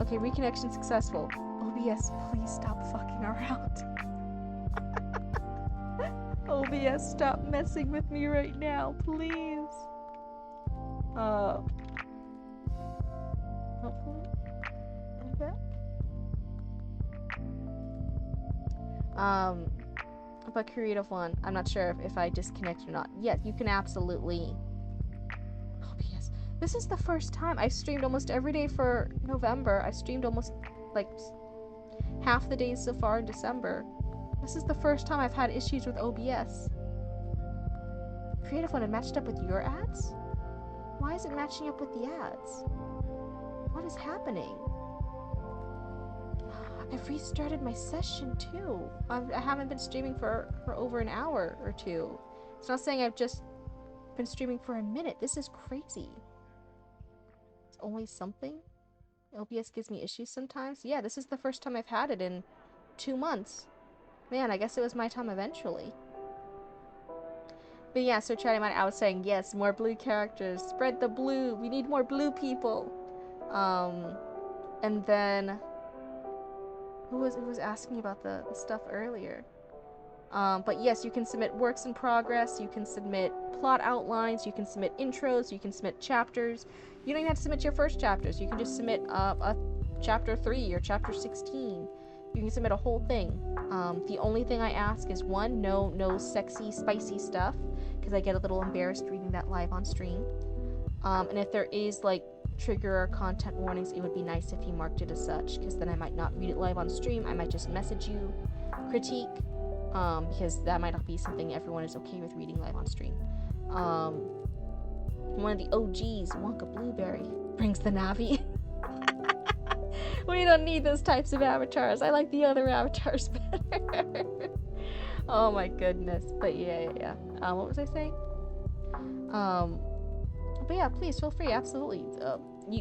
Okay, reconnection successful. OBS, please stop fucking around. OBS, stop messing with me right now, please. Hopefully. Okay. But creative one, I'm not sure if I disconnect or not. Yeah, you can absolutely. OBS. This is the first time I've streamed almost every day for November. I streamed almost like half the days so far in December. This is the first time I've had issues with OBS. Creative one, it matched up with your ads? Why is it matching up with the ads? What is happening? I've restarted my session too. I haven't been streaming for over an hour or two. It's not saying I've just been streaming for a minute. This is crazy. It's always something. OBS gives me issues sometimes. Yeah, this is the first time I've had it in 2 months. Man, I guess it was my time eventually. But yeah, so chatting about it, I was saying, yes, more blue characters. Spread the blue. We need more blue people. And then who was asking about the stuff earlier? But yes, you can submit works in progress, you can submit plot outlines, you can submit intros, you can submit chapters. You don't even have to submit your first chapters. You can just submit a chapter 3 or chapter 16. You can submit a whole thing. The only thing I ask is one, no sexy, spicy stuff, because I get a little embarrassed reading that live on stream. And if there is like trigger or content warnings, it would be nice if you marked it as such, because then I might not read it live on stream. I might just message you, critique, because that might not be something everyone is okay with reading live on stream. One of the OGs, Wonka Blueberry, brings the Navi. We don't need those types of avatars. I like the other avatars better. Oh my goodness. But yeah. What was I saying? But yeah, please feel free, absolutely.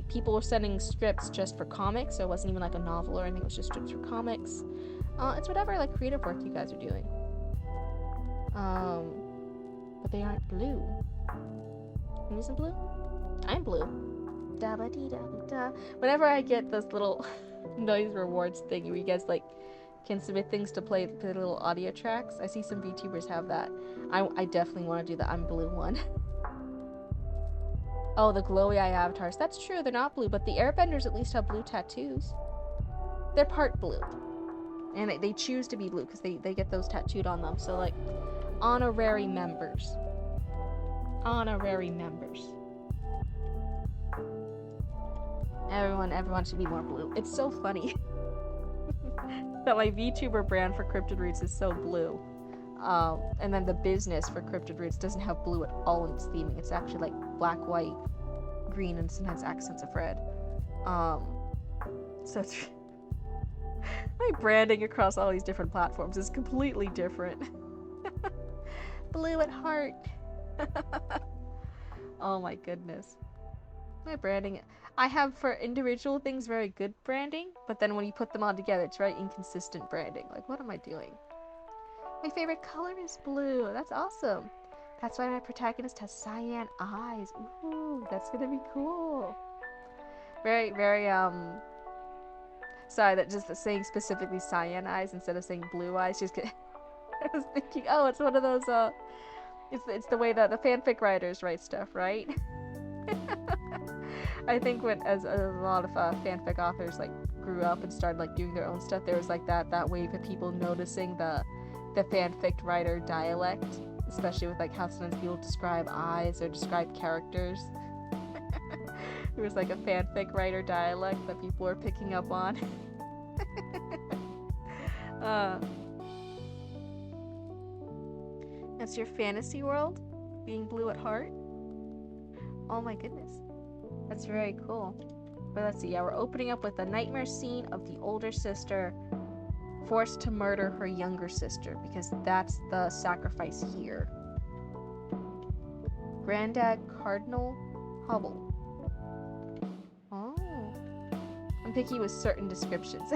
People were sending scripts just for comics, so it wasn't even like a novel or anything, it was just scripts for comics. It's whatever like creative work you guys are doing. But they aren't blue. Who isn't blue? I'm blue. Da-ba-dee-da-da-da. Whenever I get this little noise rewards thing where you guys like can submit things to play the little audio tracks, I see some VTubers have that. I definitely want to do the I'm blue one. Oh, the glowy eye avatars. That's true, they're not blue, but the airbenders at least have blue tattoos. They're part blue. And they choose to be blue because they get those tattooed on them. So, like, honorary members. Honorary members. Everyone should be more blue. It's so funny that my VTuber brand for Cryptid Roots is so blue. And then the business for Cryptid Roots doesn't have blue at all in its theming. It's actually like black, white, green, and sometimes accents of red. So it's my branding across all these different platforms is completely different. Blue at heart. Oh my goodness. My branding, I have for individual things very good branding, but then when you put them all together, it's very inconsistent branding. Like, what am I doing? My favorite color is blue. That's awesome. That's why my protagonist has cyan eyes. Ooh, that's gonna be cool. Very, sorry, that just saying specifically cyan eyes instead of saying blue eyes. Just I was thinking, oh, it's one of those. It's the way that the fanfic writers write stuff, right? I think as a lot of fanfic authors like grew up and started like doing their own stuff, there was like that wave of people noticing the fanfic writer dialect, especially with like how sometimes people describe eyes or describe characters. There was like a fanfic writer dialect that people were picking up on. That's your fantasy world? Being blue at heart? Oh my goodness. That's very cool. But let's see, yeah, we're opening up with a nightmare scene of the older sister forced to murder her younger sister, because that's the sacrifice here. Granddad Cardinal Hubble. Oh. I'm picky with certain descriptions.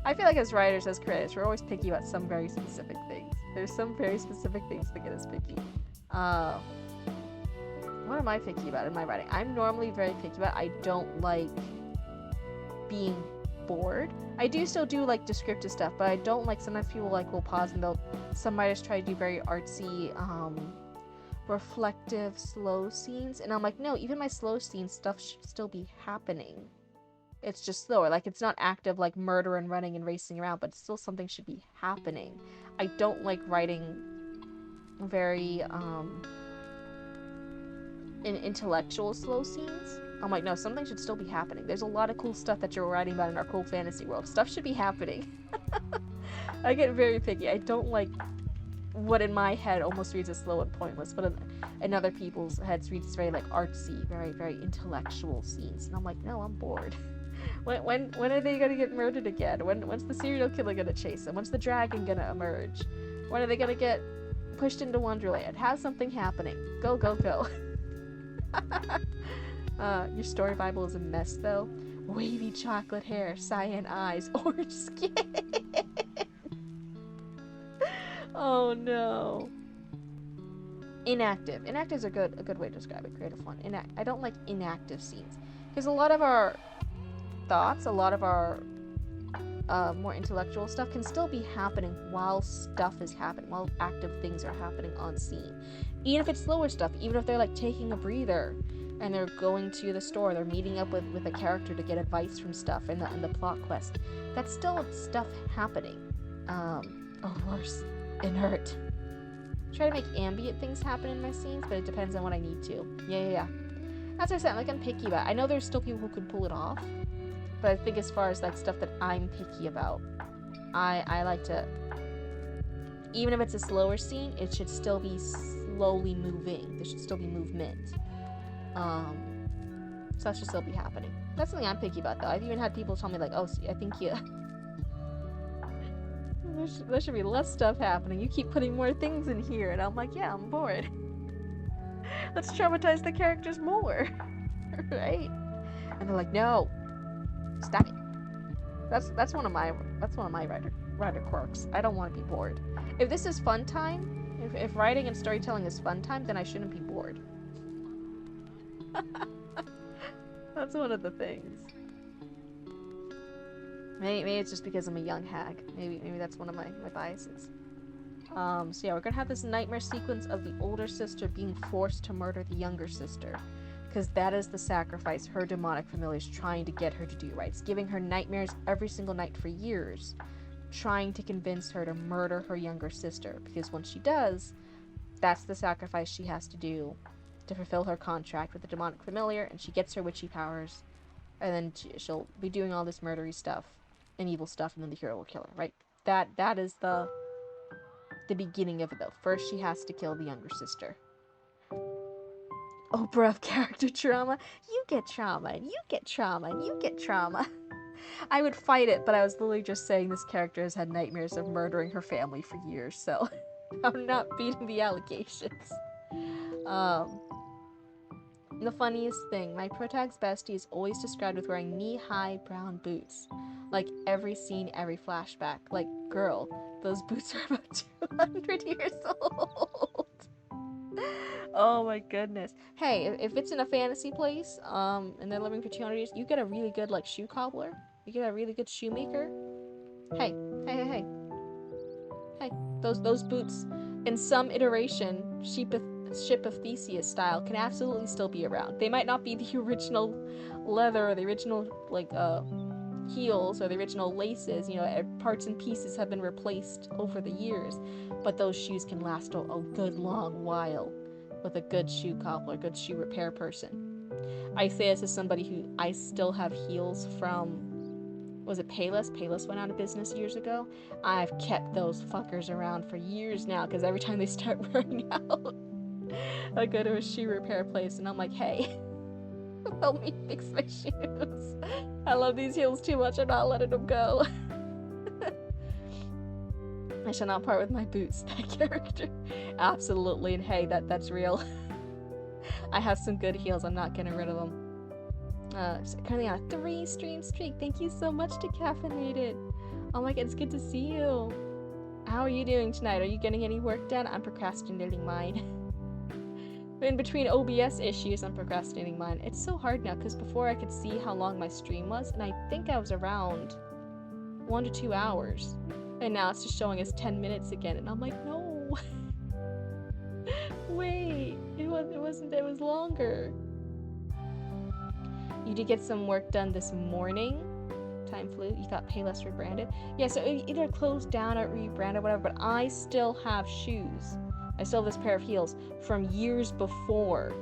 I feel like as writers, as creators, we're always picky about some very specific things. There's some very specific things that get us picky. What what am I picky about in my writing? I'm normally very picky about. I don't like being bored. I do still do like descriptive stuff, but I don't like, sometimes people like will pause and some writers try to do very artsy, reflective, slow scenes, and I'm like, no, even my slow scenes, stuff should still be happening. It's just slower. Like, it's not active like murder and running and racing around, but still something should be happening. I don't like writing very intellectual slow scenes. I'm like, no, something should still be happening. There's a lot of cool stuff that you're writing about in our cool fantasy world. Stuff should be happening. I get very picky. I don't like what in my head almost reads as slow and pointless, but in other people's heads reads as very like artsy, very, very intellectual scenes. And I'm like, no, I'm bored. When are they gonna get murdered again? When's the serial killer gonna chase them? When's the dragon gonna emerge? When are they gonna get pushed into Wonderland? Have something happening. Go, go, go. Your story Bible is a mess though. Wavy chocolate hair, cyan eyes, orange skin. Oh no. Inactive. Inactive's a good way to describe it. Creative fun. I don't like inactive scenes. Because a lot of our thoughts, a lot of our more intellectual stuff can still be happening while stuff is happening, while active things are happening on scene. Even if it's slower stuff, even if they're like taking a breather and they're going to the store, they're meeting up with a character to get advice from stuff in the plot quest. That's still stuff happening. Or worse, inert. Try to make ambient things happen in my scenes, but it depends on what I need to. Yeah. As I said, like, I'm picky about it. I know there's still people who could pull it off, but I think as far as like stuff that I'm picky about, I like to, even if it's a slower scene, it should still be slowly moving. There should still be movement. So that should still be happening. That's something I'm picky about though. I've even had people tell me like, oh, I think you there should be less stuff happening. You keep putting more things in here. And I'm like, yeah, I'm bored. Let's traumatize the characters more. Right? And they're like, no. Stop it. That's one of my writer quirks. I don't want to be bored. If this is fun time, if writing and storytelling is fun time, then I shouldn't be bored. That's one of the things. Maybe it's just because I'm a young hag. Maybe that's one of my biases. So yeah, we're gonna have this nightmare sequence of the older sister being forced to murder the younger sister. Because that is the sacrifice her demonic familiar is trying to get her to do right. It's giving her nightmares every single night for years, trying to convince her to murder her younger sister. Because once she does, that's the sacrifice she has to do to fulfill her contract with the demonic familiar, and she gets her witchy powers, and then she'll be doing all this murdery stuff and evil stuff, and then the hero will kill her, right? That is the beginning of it, though. First, she has to kill the younger sister. Oprah of character trauma. You get trauma, and you get trauma, and you get trauma. I would fight it, but I was literally just saying this character has had nightmares of murdering her family for years, so I'm not beating the allegations. The funniest thing, my protag's bestie is always described with wearing knee-high brown boots. Like, every scene, every flashback. Like, girl, those boots are about 200 years old. Oh my goodness. Hey, if it's in a fantasy place, and they're living for 200 years, you get a really good, like, shoe cobbler. You get a really good shoemaker. Hey, those boots, in some iteration, Ship of Theseus style, can absolutely still be around. They might not be the original leather or the original, like, heels or the original laces, you know, parts and pieces have been replaced over the years, but those shoes can last a good long while with a good shoe cobbler, good shoe repair person. I say this as somebody who, I still have heels from, was it Payless? Payless went out of business years ago. I've kept those fuckers around for years now, because every time they start wearing out, I go to a shoe repair place and I'm like, hey, help me fix my shoes. I love these heels too much, I'm not letting them go. I shall not part with my boots, that character. Absolutely, and hey, that's real. I have some good heels, I'm not getting rid of them. Currently on a 3-stream streak. Thank you so much to Caffeinated. Oh my god, it's good to see you. How are you doing tonight? Are you getting any work done? I'm procrastinating mine. In between OBS issues, I'm procrastinating mine. It's so hard now, because before I could see how long my stream was, and I think I was around 1 to 2 hours. And now it's just showing us 10 minutes again, and I'm like, no! Wait, it wasn't, it was longer. You did get some work done this morning. Time flew. You thought Payless rebranded? Yeah, so it either closed down or rebranded, whatever, but I still have shoes. I still have this pair of heels from years before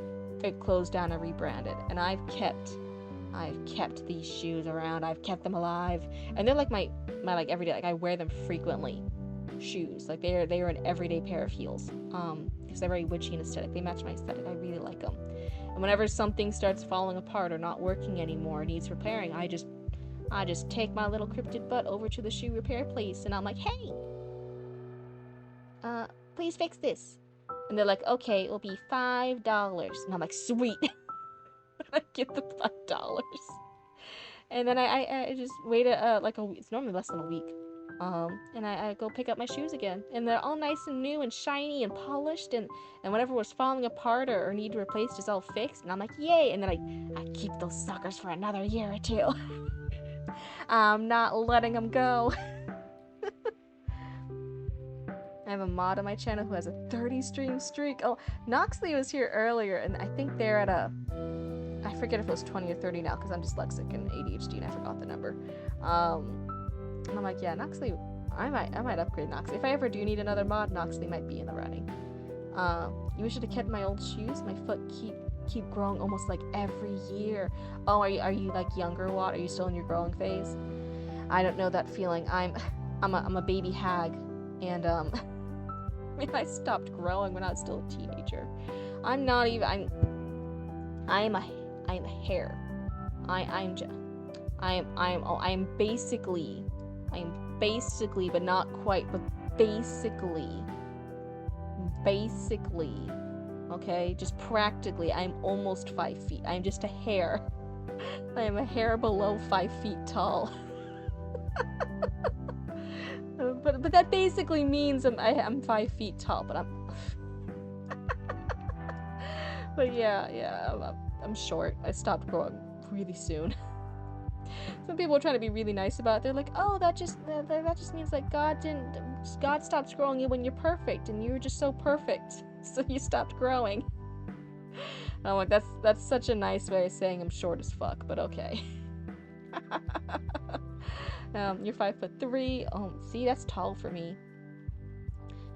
it closed down and rebranded, and I've kept these shoes around. I've kept them alive, and they're like my like everyday, like I wear them frequently. Shoes, like they are an everyday pair of heels. Because they're very witchy and aesthetic. They match my aesthetic. I really like them. And whenever something starts falling apart or not working anymore, needs repairing, I just take my little cryptid butt over to the shoe repair place, and I'm like, hey, please fix this. And they're like, okay, it'll be $5. And I'm like, sweet. I get the $5. And then I just wait like a week. It's normally less than a week. And I go pick up my shoes again. And they're all nice and new and shiny and polished. And whatever was falling apart or need replaced is all fixed. And I'm like, yay. And then I keep those suckers for another year or two. I'm not letting them go. I have a mod on my channel who has a 30 stream streak. Oh, Noxley was here earlier, and I think they're at I forget if it was 20 or 30 now, because I'm dyslexic and ADHD and I forgot the number. And I'm like, yeah, Noxley, I might upgrade Noxley. If I ever do need another mod, Noxley might be in the running. You should have kept my old shoes. My foot keep growing almost like every year. Oh, are you like younger, Watt? Are you still in your growing phase? I don't know that feeling. I'm a baby hag, and I stopped growing when I was still a teenager. I'm not even. I'm a hair. I'm basically, but not quite, but basically, okay, just practically, I'm almost 5 feet. I'm just a hair. I am a hair below 5 feet tall. But that basically means I'm 5 feet tall, but but yeah, I'm short. I stopped growing really soon. Some people are trying to be really nice about it. They're like, oh, that just means like God stops growing you when you're perfect, and you were just so perfect, so you stopped growing. And I'm like, that's such a nice way of saying I'm short as fuck, but okay. You're 5'3". Oh, see, that's tall for me.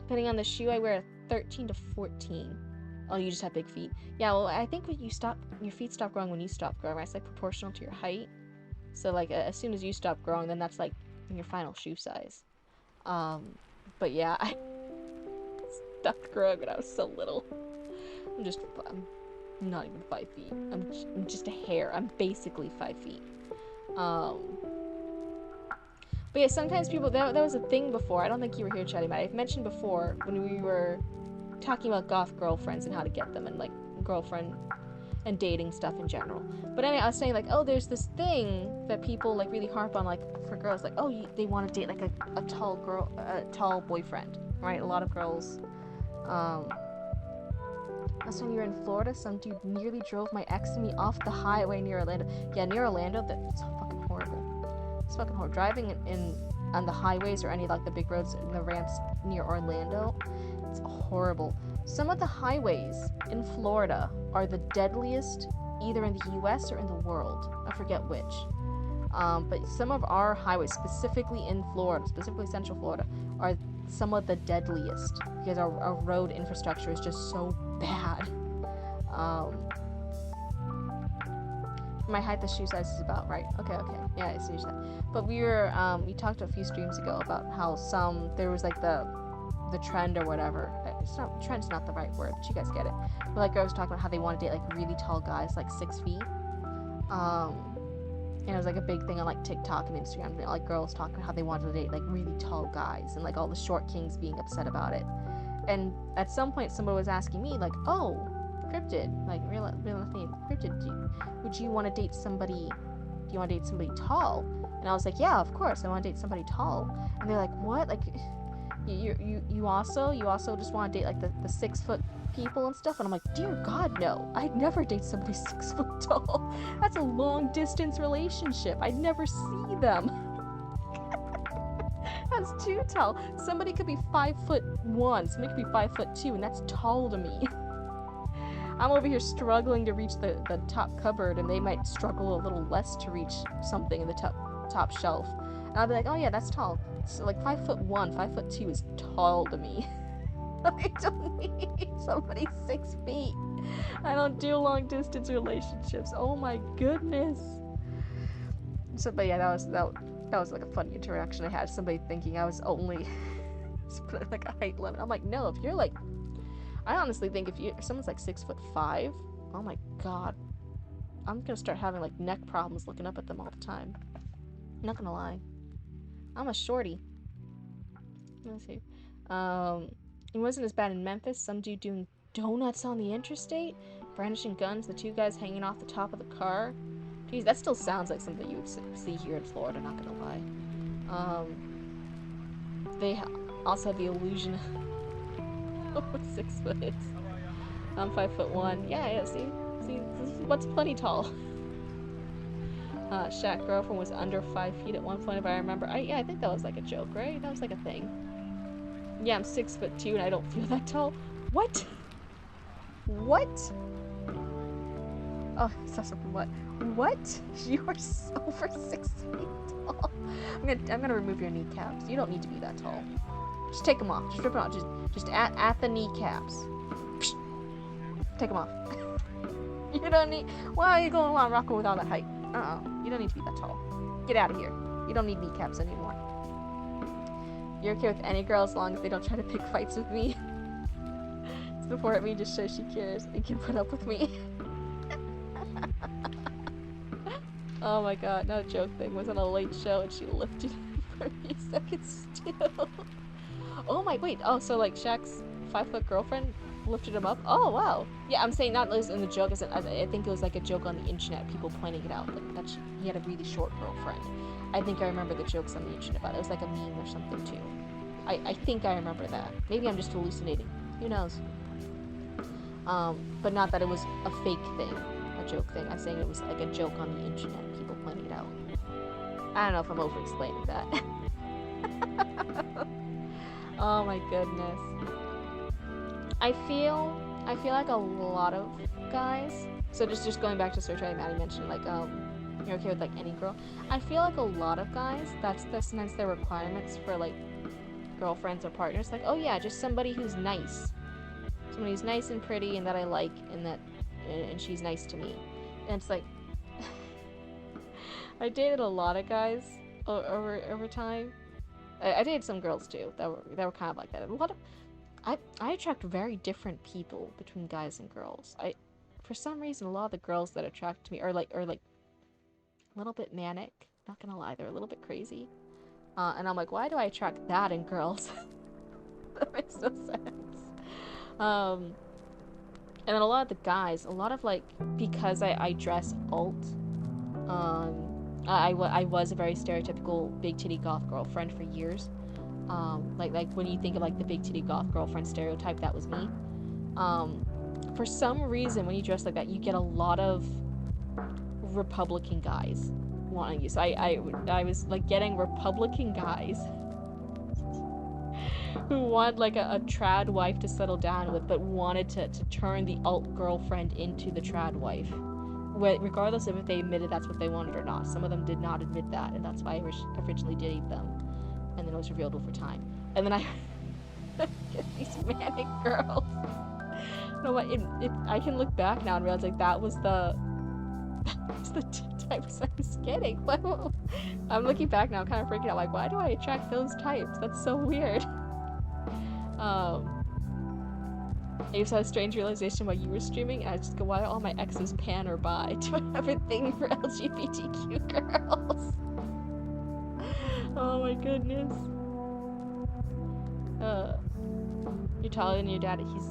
Depending on the shoe I wear, 13 to 14. Oh, you just have big feet. Yeah, well, I think when your feet stop growing when you stop growing, right? It's like proportional to your height. So like as soon as you stop growing, then that's like your final shoe size. But yeah, I stopped growing when I was so little. I'm not even 5 feet. I'm just a hair. I'm basically 5 feet. But yeah, sometimes people, that was a thing before. I don't think you were here chatting about it. I've mentioned before when we were talking about goth girlfriends and how to get them, and like girlfriend and dating stuff in general. But anyway, I was saying like, oh, there's this thing that people like really harp on, like for girls, like, oh, they want to date like a tall girl, a tall boyfriend, right? A lot of girls. That's when you were in Florida, some dude nearly drove my ex and me off the highway near Orlando. Yeah, near Orlando, that's fucking horrible. It's fucking horrible. Driving on the highways or any like the big roads and the ramps near Orlando, it's horrible. Some of the highways in Florida are the deadliest either in the US or in the world. I forget which. But some of our highways, specifically in Florida, specifically Central Florida, are some of the deadliest because our road infrastructure is just so bad. My height, the shoe size is about right. Okay. Yeah, I see what you're saying. But we talked a few streams ago about how there was like the trend or whatever. Trend's not the right word, but you guys get it. But like girls talking about how they want to date like really tall guys, like 6 feet. And it was like a big thing on like TikTok and Instagram, like girls talking about how they wanted to date like really tall guys, and like all the short kings being upset about it. And at some point somebody was asking me like, oh, Cryptid, like real thing, Cryptid, would you want to date somebody, do you want to date somebody tall? And I was like, yeah, of course I want to date somebody tall. And they're like, what? Like you also just want to date like the 6 foot people and stuff, and I'm like, dear God, no. I'd never date somebody 6 foot tall. That's a long distance relationship. I'd never see them. That's too tall. Somebody could be 5'1", somebody could be 5'2", and that's tall to me. I'm over here struggling to reach the top cupboard, and they might struggle a little less to reach something in the top shelf. And I'll be like, oh yeah, that's tall. So like 5'1", 5'2" is tall to me. I don't need somebody 6 feet. I don't do long distance relationships. Oh my goodness. So, but yeah, that was like a funny interaction I had. Somebody thinking I was only like a height limit. I'm like, no, if you're like, I honestly think if someone's like 6'5", oh my God, I'm gonna start having like neck problems looking up at them all the time. Not gonna lie, I'm a shorty. Let's see. It wasn't as bad in Memphis. Some dude doing donuts on the interstate, brandishing guns. The 2 guys hanging off the top of the car. Geez, that still sounds like something you would see here in Florida. Not gonna lie. They also have the illusion of what 6 foot is. I'm 5'1". Yeah. See, what's plenty tall. Shaq girlfriend was under 5 feet at one point, if I remember. I think that was like a joke, right? That was like a thing. Yeah, I'm 6'2" and I don't feel that tall. What? What? Oh, saw something. What? You are over 6 feet tall. I'm gonna remove your kneecaps. You don't need to be that tall. Just take them off. Just strip them off. Just at the kneecaps. Take them off. You don't need. Why are you going around rocking with all that height? You don't need to be that tall. Get out of here. You don't need kneecaps anymore. You're okay with any girl as long as they don't try to pick fights with me. Support me, just show she cares and can put up with me. Oh my God, no joke thing. Was on a late show and she lifted me for a few seconds still. Oh my, wait. Oh, so like Shaq's 5-foot girlfriend lifted him up? Oh wow. Yeah, I'm saying not in the joke. I think it was like a joke on the internet. People pointing it out. Like that he had a really short girlfriend. I think I remember the jokes on the internet about it. It was like a meme or something too. I think I remember that. Maybe I'm just hallucinating. Who knows? But not that it was a fake thing, a joke thing. I'm saying it was like a joke on the internet. People pointing it out. I don't know if I'm over-explaining that. Oh my goodness. I feel like a lot of guys. So just going back to Search Ray, Maddie mentioned like you're okay with like any girl. I feel like a lot of guys, that's sometimes their requirements for like girlfriends or partners. Like, oh yeah, just somebody who's nice. Somebody who's nice and pretty and that I like and she's nice to me. And it's like I dated a lot of guys over time. I dated some girls too that were kind of like that. I attract very different people between guys and girls. For some reason, a lot of the girls that attract me are like a little bit manic. Not gonna lie, they're a little bit crazy. And I'm like, why do I attract that in girls? That makes no sense. And then a lot of the guys, a lot of like, because I dress alt, I was a very stereotypical big titty goth girlfriend for years. Like when you think of like the big titty goth girlfriend stereotype, that was me. For some reason, when you dress like that, you get a lot of Republican guys wanting you. So I was like getting Republican guys who want like a trad wife to settle down with, but wanted to turn the alt girlfriend into the trad wife, regardless of if they admitted that's what they wanted or not. Some of them did not admit that, and that's why I originally dated them, and then it was revealed over time. And then I get these manic girls. No, I can look back now and realize like that was the types I was getting. I'm looking back now, I'm kind of freaking out. Like, why do I attract those types? That's so weird. I just had a strange realization while you were streaming, and I just go, why are all my exes pan or bi? Do I have a thing for LGBTQ girls? Oh my goodness. You're taller than your dad. He's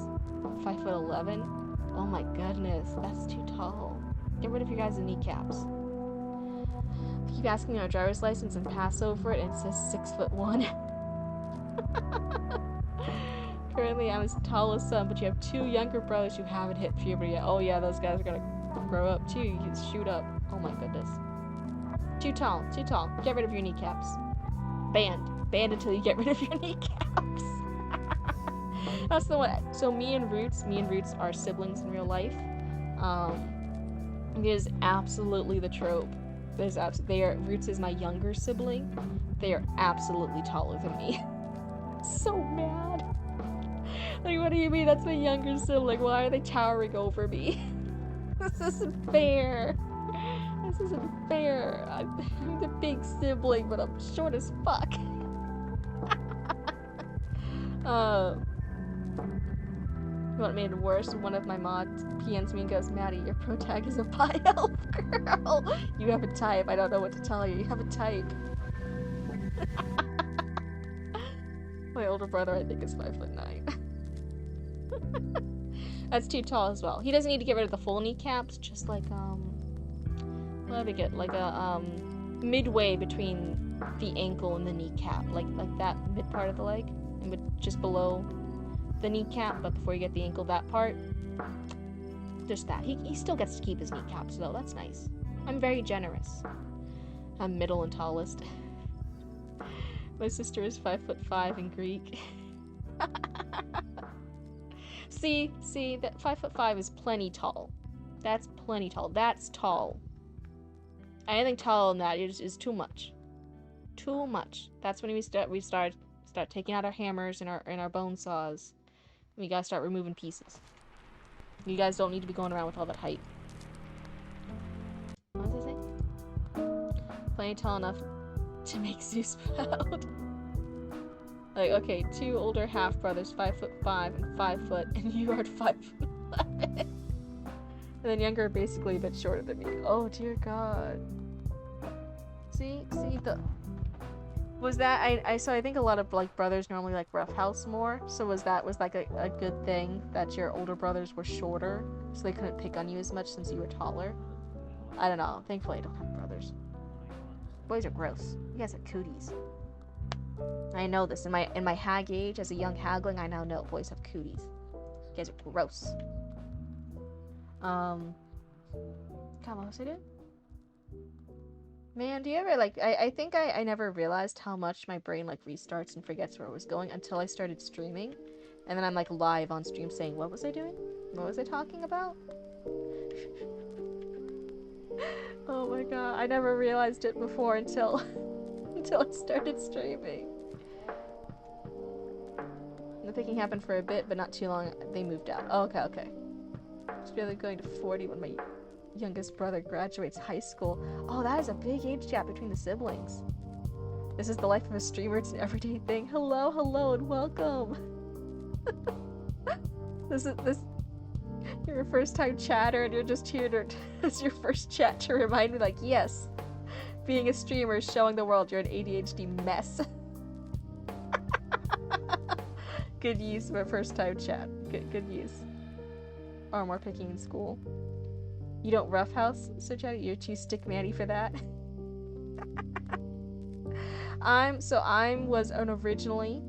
5'11". Oh my goodness, that's too tall. Get rid of your guys' kneecaps. I keep asking me our driver's license and pass over it, and it says 6'1". Currently, I'm his tallest son, but you have 2 younger brothers who haven't hit puberty yet. Oh yeah, those guys are gonna grow up too. You can shoot up. Oh my goodness. Too tall, too tall. Get rid of your kneecaps. Banned. Banned until you get rid of your kneecaps. That's the one. So me and Roots are siblings in real life. It is absolutely the trope. Roots is my younger sibling. They are absolutely taller than me. So mad. Like, what do you mean? That's my younger sibling. Why are they towering over me? This isn't fair. This isn't fair. I'm the big sibling, but I'm short as fuck. What made it worse, one of my mods PNs me and goes, Maddie, your pro tag is a bi elf girl. You have a type. I don't know what to tell you. You have a type. My older brother, I think, is 5'9". That's too tall as well. He doesn't need to get rid of the full kneecaps, just like, what do we get? Like a, midway between the ankle and the kneecap. Like that mid part of the leg. And just below the kneecap, but before you get the ankle, that part. Just that. He still gets to keep his kneecaps, though. That's nice. I'm very generous. I'm middle and tallest. My sister is 5'5" in Greek. See, that 5'5" is plenty tall. That's plenty tall. That's tall. Anything taller than that is too much. Too much. That's when we start taking out our hammers and our bone saws. We gotta start removing pieces. You guys don't need to be going around with all that height. What was I saying? Plenty tall enough to make Zeus proud. Like, okay, 2 older half brothers, 5'5" and 5 foot, and you are 5'11". And then younger, basically a bit shorter than me. Oh dear God. See the. Was that so I think a lot of like brothers normally like roughhouse more. So was like a good thing that your older brothers were shorter, so they couldn't pick on you as much since you were taller? I don't know. Thankfully I don't have brothers. Boys are gross. You guys have cooties. I know this. In my hag age, as a young hagling, I now know boys have cooties. You guys are gross. God, what was I doing? Man, do you ever, like, I think I never realized how much my brain, like, restarts and forgets where it was going until I started streaming. And then I'm, like, live on stream saying, what was I doing? What was I talking about? Oh my god, I never realized it before until I started streaming. The picking happened for a bit, but not too long. They moved out. Oh, okay. Just barely going to 40 when my youngest brother graduates high school. Oh, that is a big age gap between the siblings. This is the life of a streamer. It's an everyday thing. Hello, and welcome. You're a first-time chatter, and you're just here to, as your first chat to remind me, like, yes, being a streamer is showing the world you're an ADHD mess. Good use of a first-time chat. Good use. Or more picking in school. You don't roughhouse, so chatty? You're too stick-manny for that? I was originally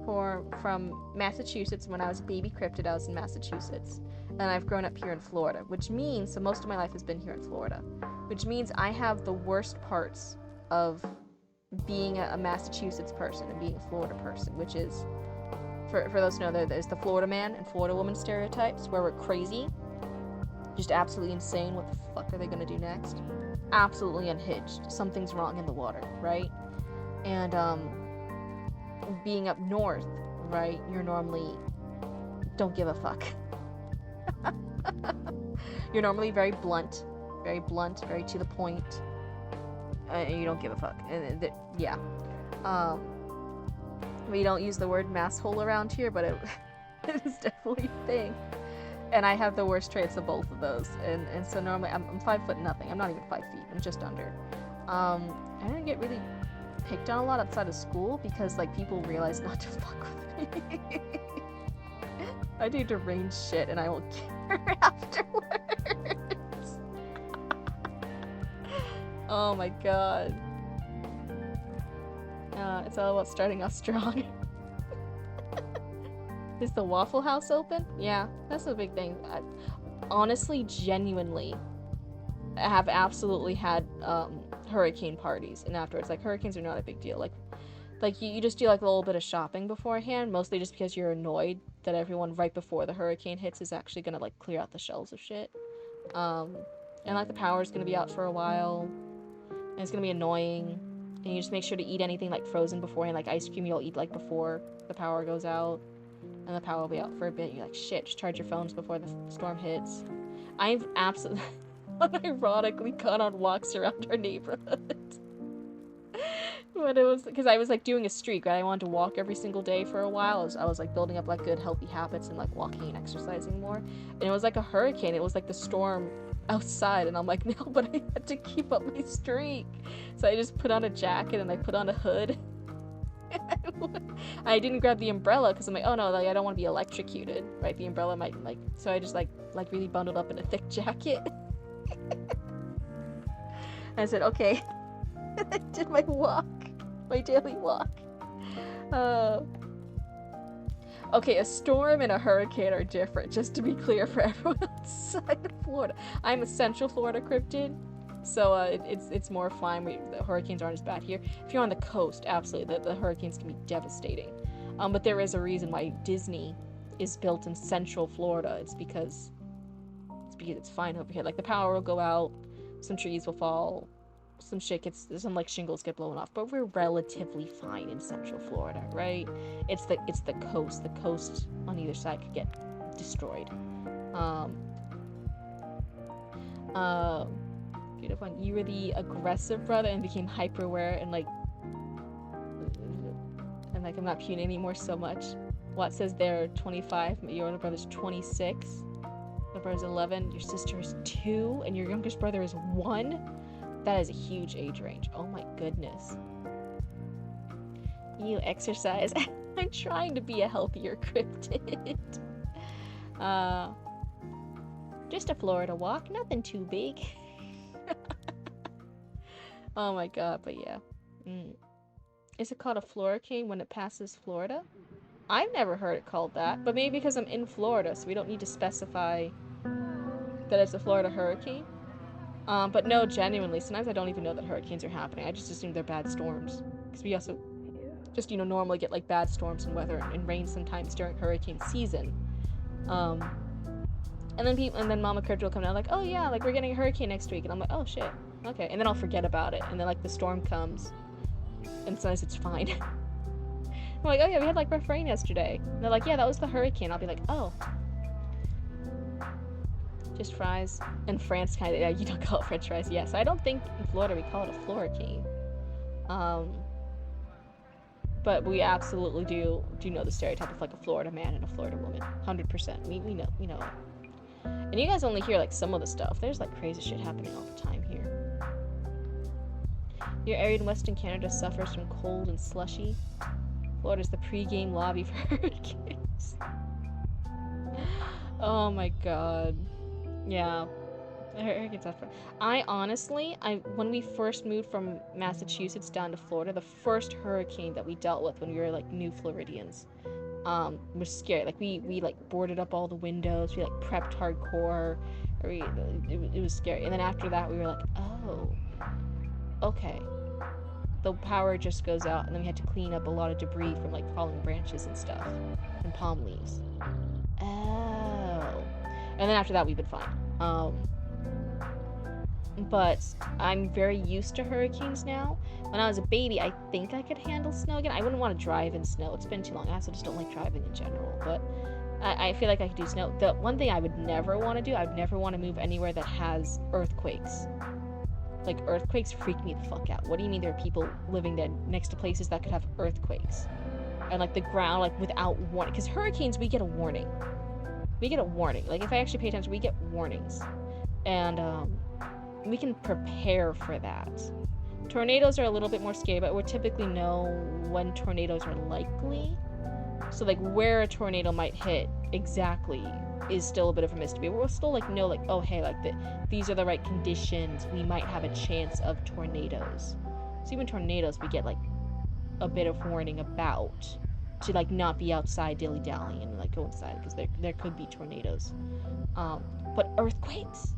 from Massachusetts. When I was a baby cryptid, I was in Massachusetts. And I've grown up here in Florida, which means, so most of my life has been here in Florida, which means I have the worst parts of being a Massachusetts person and being a Florida person, which is, for those who know, there's the Florida man and Florida woman stereotypes, where we're crazy, just absolutely insane. What the fuck are they gonna do next? Absolutely unhinged. Something's wrong in the water, right? And being up north, right, you're normally don't give a fuck. You're normally very blunt, very to the point, and you don't give a fuck. And yeah, we don't use the word masshole around here, but it is definitely a thing. And I have the worst traits of both of those. And so normally I'm 5 foot nothing. I'm not even 5 feet. I'm just under. I don't get really picked on a lot outside of school because like people realize not to fuck with me. I do deranged shit and I will care afterwards. Oh my god. It's all about starting off strong. Is the Waffle House open? Yeah, that's a big thing. Honestly, genuinely, I have absolutely had hurricane parties, and afterwards, like, hurricanes are not a big deal. Like you just do like a little bit of shopping beforehand, mostly just because you're annoyed that everyone right before the hurricane hits is actually gonna like clear out the shelves of shit. And like the power's gonna be out for a while, and it's gonna be annoying. And you just make sure to eat anything like frozen beforehand, like ice cream you'll eat like before the power goes out, and the power will be out for a bit. You're like, shit, just charge your phones before the storm hits. I've absolutely unironically gone on walks around our neighborhood. When it was, because I was like doing a streak, right? I wanted to walk every single day for a while. I was like building up like good healthy habits and like walking and exercising more. And it was like a hurricane. It was like the storm outside, and I'm like, no, but I had to keep up my streak. So I just put on a jacket and I put on a hood. I didn't grab the umbrella because I'm like, oh no, like I don't want to be electrocuted, right? The umbrella might like, so I just like really bundled up in a thick jacket. And I said, okay. I did my walk. My daily walk. Okay, a storm and a hurricane are different, just to be clear for everyone outside of Florida. I'm a Central Florida cryptid, so it's more fine. The hurricanes aren't as bad here. If you're on the coast, absolutely, the hurricanes can be devastating. But there is a reason why Disney is built in Central Florida. It's because it's fine over here. Like the power will go out, some trees will fall, some like shingles get blown off, but we're relatively fine in Central Florida, right? It's the coast. The coast on either side could get destroyed. Beautiful. You were the aggressive brother and became hyper aware and like I'm not puking anymore so much. Watt says they're 25, your older brother's 26, your brother's 11, your sister is 2, and your youngest brother is 1. That is a huge age range. Oh my goodness. You exercise. I'm trying to be a healthier cryptid. Just a Florida walk. Nothing too big. Oh my god, but yeah. Is it called a floricane when it passes Florida? I've never heard it called that, but maybe because I'm in Florida, so we don't need to specify that it's a Florida hurricane. But no, genuinely, sometimes I don't even know that hurricanes are happening. I just assume they're bad storms. Because we also just, normally get, like, bad storms and weather and rain sometimes during hurricane season. And then Mama Crypto will come down like, oh yeah, like, we're getting a hurricane next week. And I'm like, oh shit, okay. And then I'll forget about it. And then, like, the storm comes. And sometimes it's fine. I'm like, oh yeah, we had, like, rough rain yesterday. And they're like, yeah, that was the hurricane. I'll be like, oh. Just fries. And France kind of, yeah, you don't call it french fries. Yes, I don't think in Florida we call it a floricane. But we absolutely do know the stereotype of like a Florida man and a Florida woman. 100%. We know it. And you guys only hear like some of the stuff. There's like crazy shit happening all the time here. Your area in Western Canada suffers from cold and slushy. Florida's the pre-game lobby for hurricanes. Oh my god. Yeah, hurricanes are fun. When we first moved from Massachusetts down to Florida, the first hurricane that we dealt with when we were like new Floridians, was scary. Like we like boarded up all the windows. We like prepped hardcore. It was scary. And then after that, we were like, oh, okay. The power just goes out, and then we had to clean up a lot of debris from like falling branches and stuff, and palm leaves. Oh. And then after that, we've been fine. But I'm very used to hurricanes now. When I was a baby, I think I could handle snow again. I wouldn't want to drive in snow. It's been too long. I also just don't like driving in general. But I feel like I could do snow. The one thing I would never want to do, I'd never want to move anywhere that has earthquakes. Like, earthquakes freak me the fuck out. What do you mean there are people living there next to places that could have earthquakes? And, like, the ground, like, without warning. Because hurricanes, we get a warning. We get a warning. Like, if I actually pay attention, we get warnings. And, we can prepare for that. Tornadoes are a little bit more scary, but we typically know when tornadoes are likely. So, like, where a tornado might hit exactly is still a bit of a mystery. We'll still, like, know, like, oh, hey, like, these are the right conditions. We might have a chance of tornadoes. So even tornadoes, we get, like, a bit of warning about. to like not be outside dilly-dallying and like go inside because there could be tornadoes. But earthquakes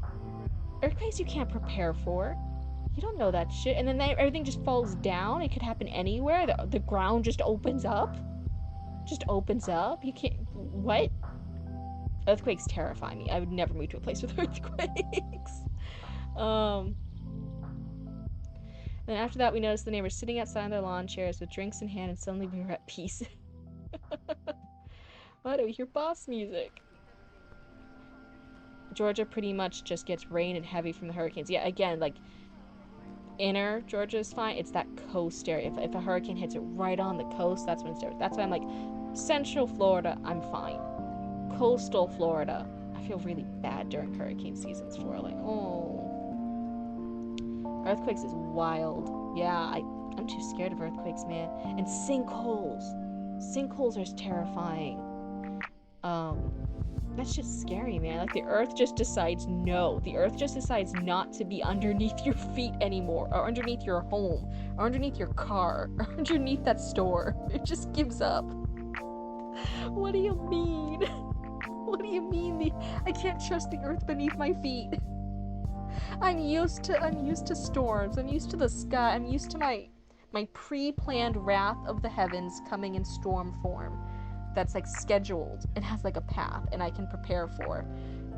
you can't prepare for. You don't know that shit. And then everything just falls down. It could happen anywhere. The ground just opens up. Just opens up. You can't. What? Earthquakes terrify me. I would never move to a place with earthquakes. Then after that, we noticed the neighbors sitting outside on their lawn chairs with drinks in hand, and suddenly we were at peace. Why do we hear boss music? Georgia pretty much just gets rain and heavy from the hurricanes. Yeah, again, like, inner Georgia is fine. It's that coast area. If a hurricane hits it right on the coast, that's when it's dangerous. That's why I'm like, Central Florida, I'm fine. Coastal Florida, I feel really bad during hurricane seasons for like, oh. Earthquakes is wild. Yeah, I'm too scared of earthquakes, man. And sinkholes. Sinkholes are terrifying. That's just scary, man. Like, the earth just decides no. The earth just decides not to be underneath your feet anymore, or underneath your home, or underneath your car, or underneath that store. It just gives up. What do you mean? What do you mean? I can't trust the earth beneath my feet. I'm used to storms. I'm used to the sky. I'm used to my pre-planned wrath of the heavens coming in storm form. That's like scheduled and has like a path and I can prepare for,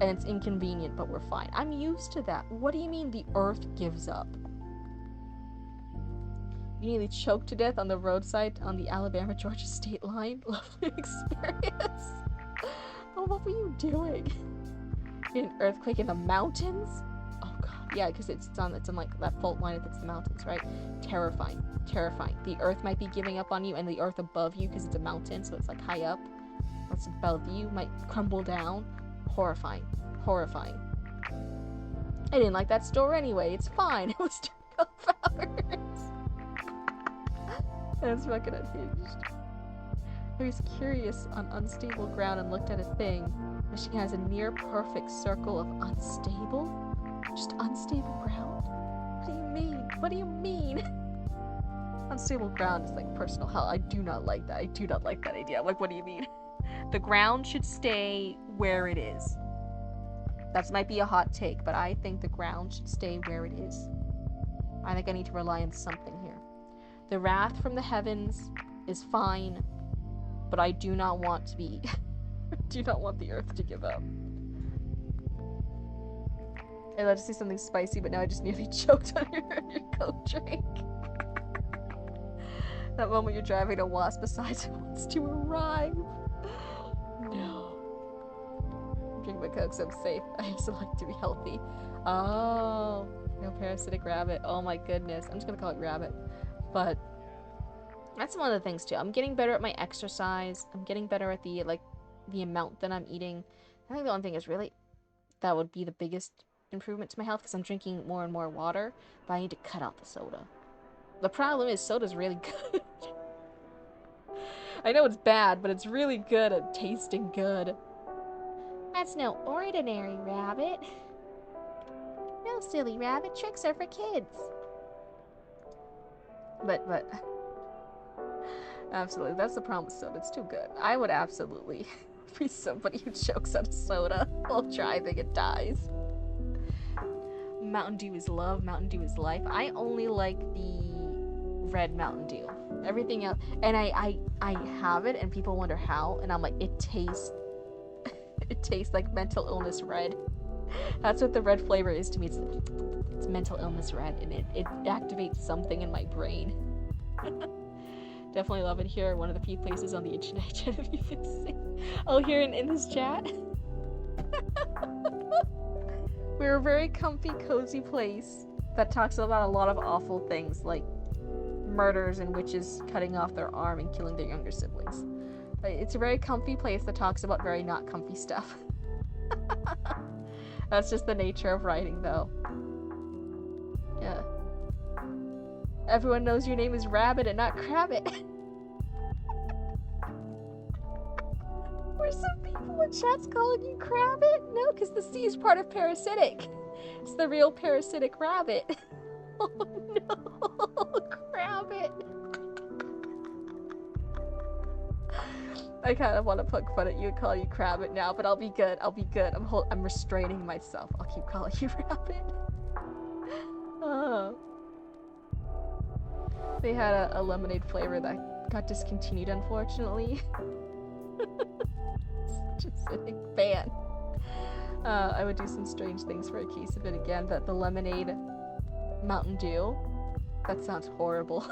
and it's inconvenient, but we're fine. I'm used to that. What do you mean the earth gives up? You nearly choked to death on the roadside on the Alabama-Georgia state line. Lovely experience. Oh, what were you doing? An earthquake in the mountains? Oh god, yeah, because it's on like that fault line that's the mountains, right? Terrifying. The earth might be giving up on you, and the earth above you, because it's a mountain, so it's like high up, what's above you might crumble down. Horrifying. I didn't like that store anyway. It's fine. It was 12 hours. That's fucking unhinged. I was curious on unstable ground and looked at a thing. Michigan has a near perfect circle of unstable? Just unstable ground? What do you mean? Unstable ground is like personal hell. I do not like that. I do not like that idea. Like, what do you mean? The ground should stay where it is. That might be a hot take, but I think the ground should stay where it is. I think I need to rely on something here. The wrath from the heavens is fine, but I do not want to be... do not want the earth to give up. I'd love to say something spicy, but now I just nearly choked on your Coke drink. That moment you're driving a wasp besides it wants to arrive. No. I'm drinking my Coke so I'm safe. I also like to be healthy. Oh, no parasitic rabbit. Oh my goodness. I'm just gonna call it rabbit. But that's one of the things too. I'm getting better at my exercise. I'm getting better at the amount that I'm eating. I think the only thing is really that would be the biggest improvement to my health, because I'm drinking more and more water, but I need to cut out the soda. The problem is soda's really good. I know it's bad, but it's really good at tasting good. That's no ordinary rabbit. No, silly rabbit, tricks are for kids. But absolutely, that's the problem with soda. It's too good. I would absolutely be somebody who chokes on a soda while driving and dies. Mountain Dew is love. Mountain Dew is life. I only like the red Mountain Dew. Everything else, and I have it, and people wonder how, and I'm like, it tastes like mental illness red. That's what the red flavor is to me. It's mental illness red, and it activates something in my brain. Definitely love it here. One of the few places on the internet you can see. Oh, here in this chat. We're a very comfy, cozy place that talks about a lot of awful things, like murders and witches cutting off their arm and killing their younger siblings. It's a very comfy place that talks about very not comfy stuff. That's just the nature of writing, though. Yeah. Everyone knows your name is Rabbit and not Crabbit. Were some people in chat's calling you Crabbit? No, because the C is part of parasitic. It's the real parasitic rabbit. Oh no, Crabbit. I kind of want to poke fun at you and call you Crabbit now, but I'll be good. I'll be good. I'm restraining myself. I'll keep calling you Rabbit. Oh. They had a lemonade flavor that got discontinued, unfortunately. Such a cynic fan. I would do some strange things for a case of it again, but the lemonade Mountain Dew, that sounds horrible.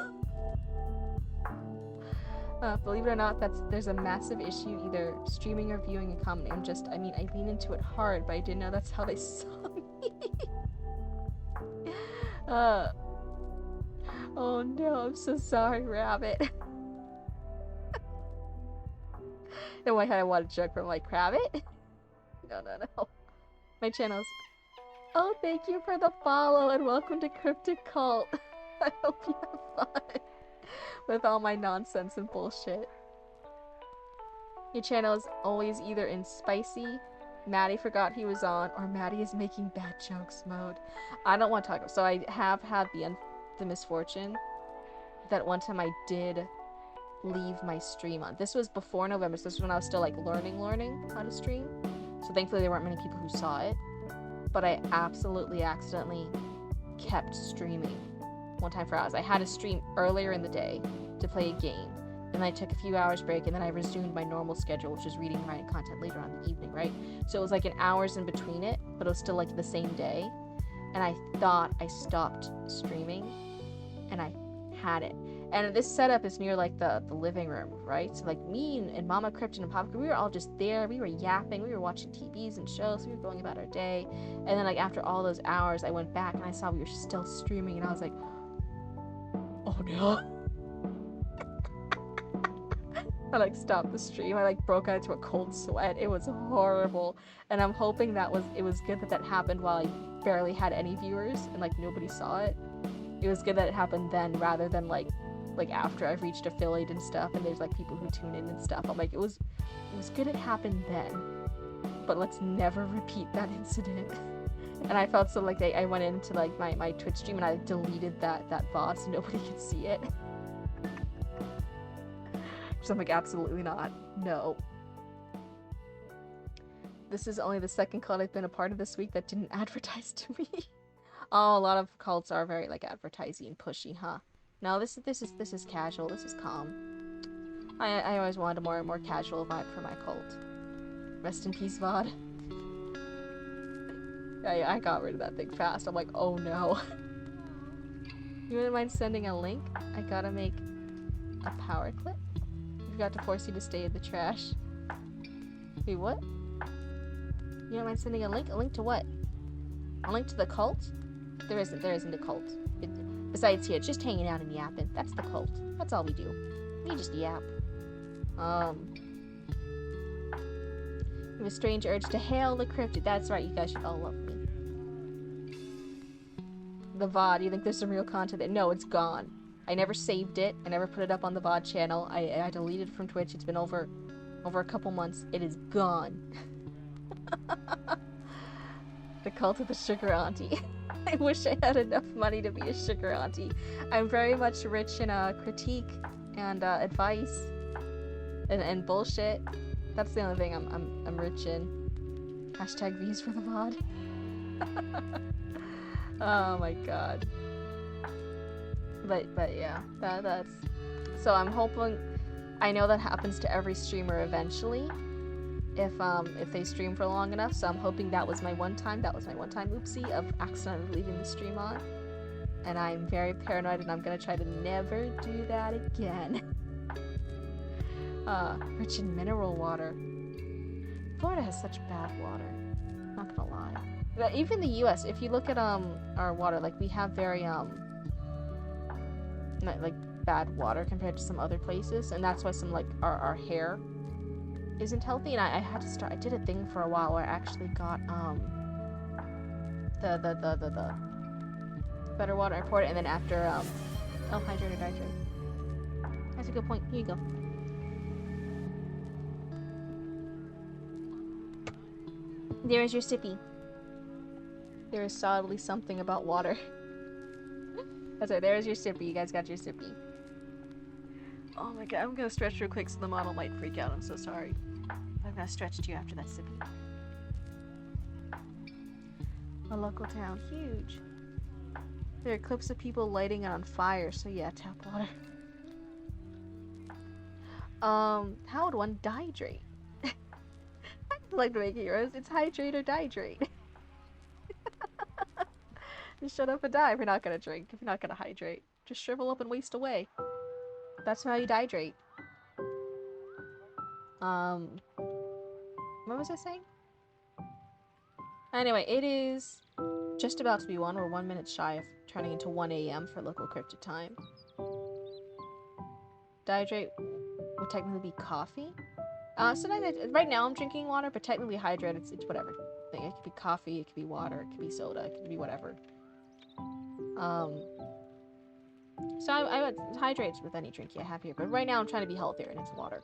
Believe it or not, there's a massive issue either streaming or viewing a comedy. I lean into it hard, but I didn't know that's how they saw me. Oh no, I'm so sorry, Rabbit. In my head, I want a joke from like, Rabbit? No. My channel's... Oh, thank you for the follow, and welcome to Cryptid Cult. I hope you have fun with all my nonsense and bullshit. Your channel is always either in spicy, Maddie forgot he was on, or Maddie is making bad jokes mode. I don't want to talk about. So I have had the misfortune that one time I did leave my stream on. This was before November, so this was when I was still like learning how to stream. So thankfully there weren't many people who saw it. But I absolutely accidentally kept streaming one time for hours. I had a stream earlier in the day to play a game, and then I took a few hours break, and then I resumed my normal schedule, which was reading and writing content later on in the evening, right? So it was like an hours in between it, but it was still like the same day, and I thought I stopped streaming, and I had it. And this setup is near like the living room, right? So like me and Mama Cryptid and Papa, we were all just there. We were yapping. We were watching TVs and shows. We were going about our day. And then like after all those hours, I went back and I saw we were still streaming, and I was like, oh no. I like stopped the stream. I like broke out into a cold sweat. It was horrible. And I'm hoping it was good that happened while I barely had any viewers and like nobody saw it. It was good that it happened then rather than like after I've reached affiliate and stuff and there's like people who tune in and stuff. I'm like, it was good it happened then, but let's never repeat that incident. And I felt so like I went into like my Twitch stream and I deleted that VOD so nobody could see it. So I'm like, absolutely not. No. This is only the second cult I've been a part of this week that didn't advertise to me. Oh, a lot of cults are very like advertising and pushy, huh? No, this is casual. This is calm. I always wanted a more casual vibe for my cult. Rest in peace, VOD. I got rid of that thing fast. I'm like, oh no. You wouldn't mind sending a link? I gotta make a power clip. I forgot to force you to stay in the trash. Wait, what? You don't mind sending a link? A link to what? A link to the cult? There isn't a cult. Besides here, just hanging out and yapping. That's the cult. That's all we do. We just yap. I have a strange urge to hail the cryptid. That's right, you guys should all love me. The VOD, you think there's some real content there? No, it's gone. I never saved it. I never put it up on the VOD channel. I deleted it from Twitch. It's been over a couple months. It is gone. The cult of the sugar auntie. I wish I had enough money to be a sugar auntie. I'm very much rich in critique and advice and bullshit. That's the only thing I'm rich in. Hashtag V's for the VOD. Oh my god. But yeah, that's. So I'm hoping. I know that happens to every streamer eventually. If they stream for long enough, so I'm hoping that was my one time oopsie of accidentally leaving the stream on. And I'm very paranoid and I'm gonna try to never do that again. Rich in mineral water. Florida has such bad water. Not gonna lie. But even the US, if you look at our water, like we have very like bad water compared to some other places, and that's why some like our hair isn't healthy. And I had to start. I did a thing for a while where I actually got the better water. I poured it, and then after hydrate or dihydrate. That's a good point. Here you go. There is your sippy. There is solidly something about water. That's right. There's your sippy. You guys got your sippy. Oh my god, I'm gonna stretch real quick so the model might freak out. I'm so sorry. I'm gonna stretch to you after that sippy. A local town, huge. There are clips of people lighting it on fire, so yeah, tap water. How would one dehydrate? I like to make it yours. It's hydrate or dihydrate. Just shut up and die if you're not gonna drink, if you're not gonna hydrate. Just shrivel up and waste away. That's how you dehydrate. What was I saying? Anyway, it is just about to be 1. We're 1 minute shy of turning into 1 a.m. for local cryptid time. Dehydrate would technically be coffee. Right now I'm drinking water, but technically hydrate, it's whatever. It could be coffee, it could be water, it could be soda, it could be whatever. So I would hydrate with any drink you have here, but right now I'm trying to be healthier and it's water.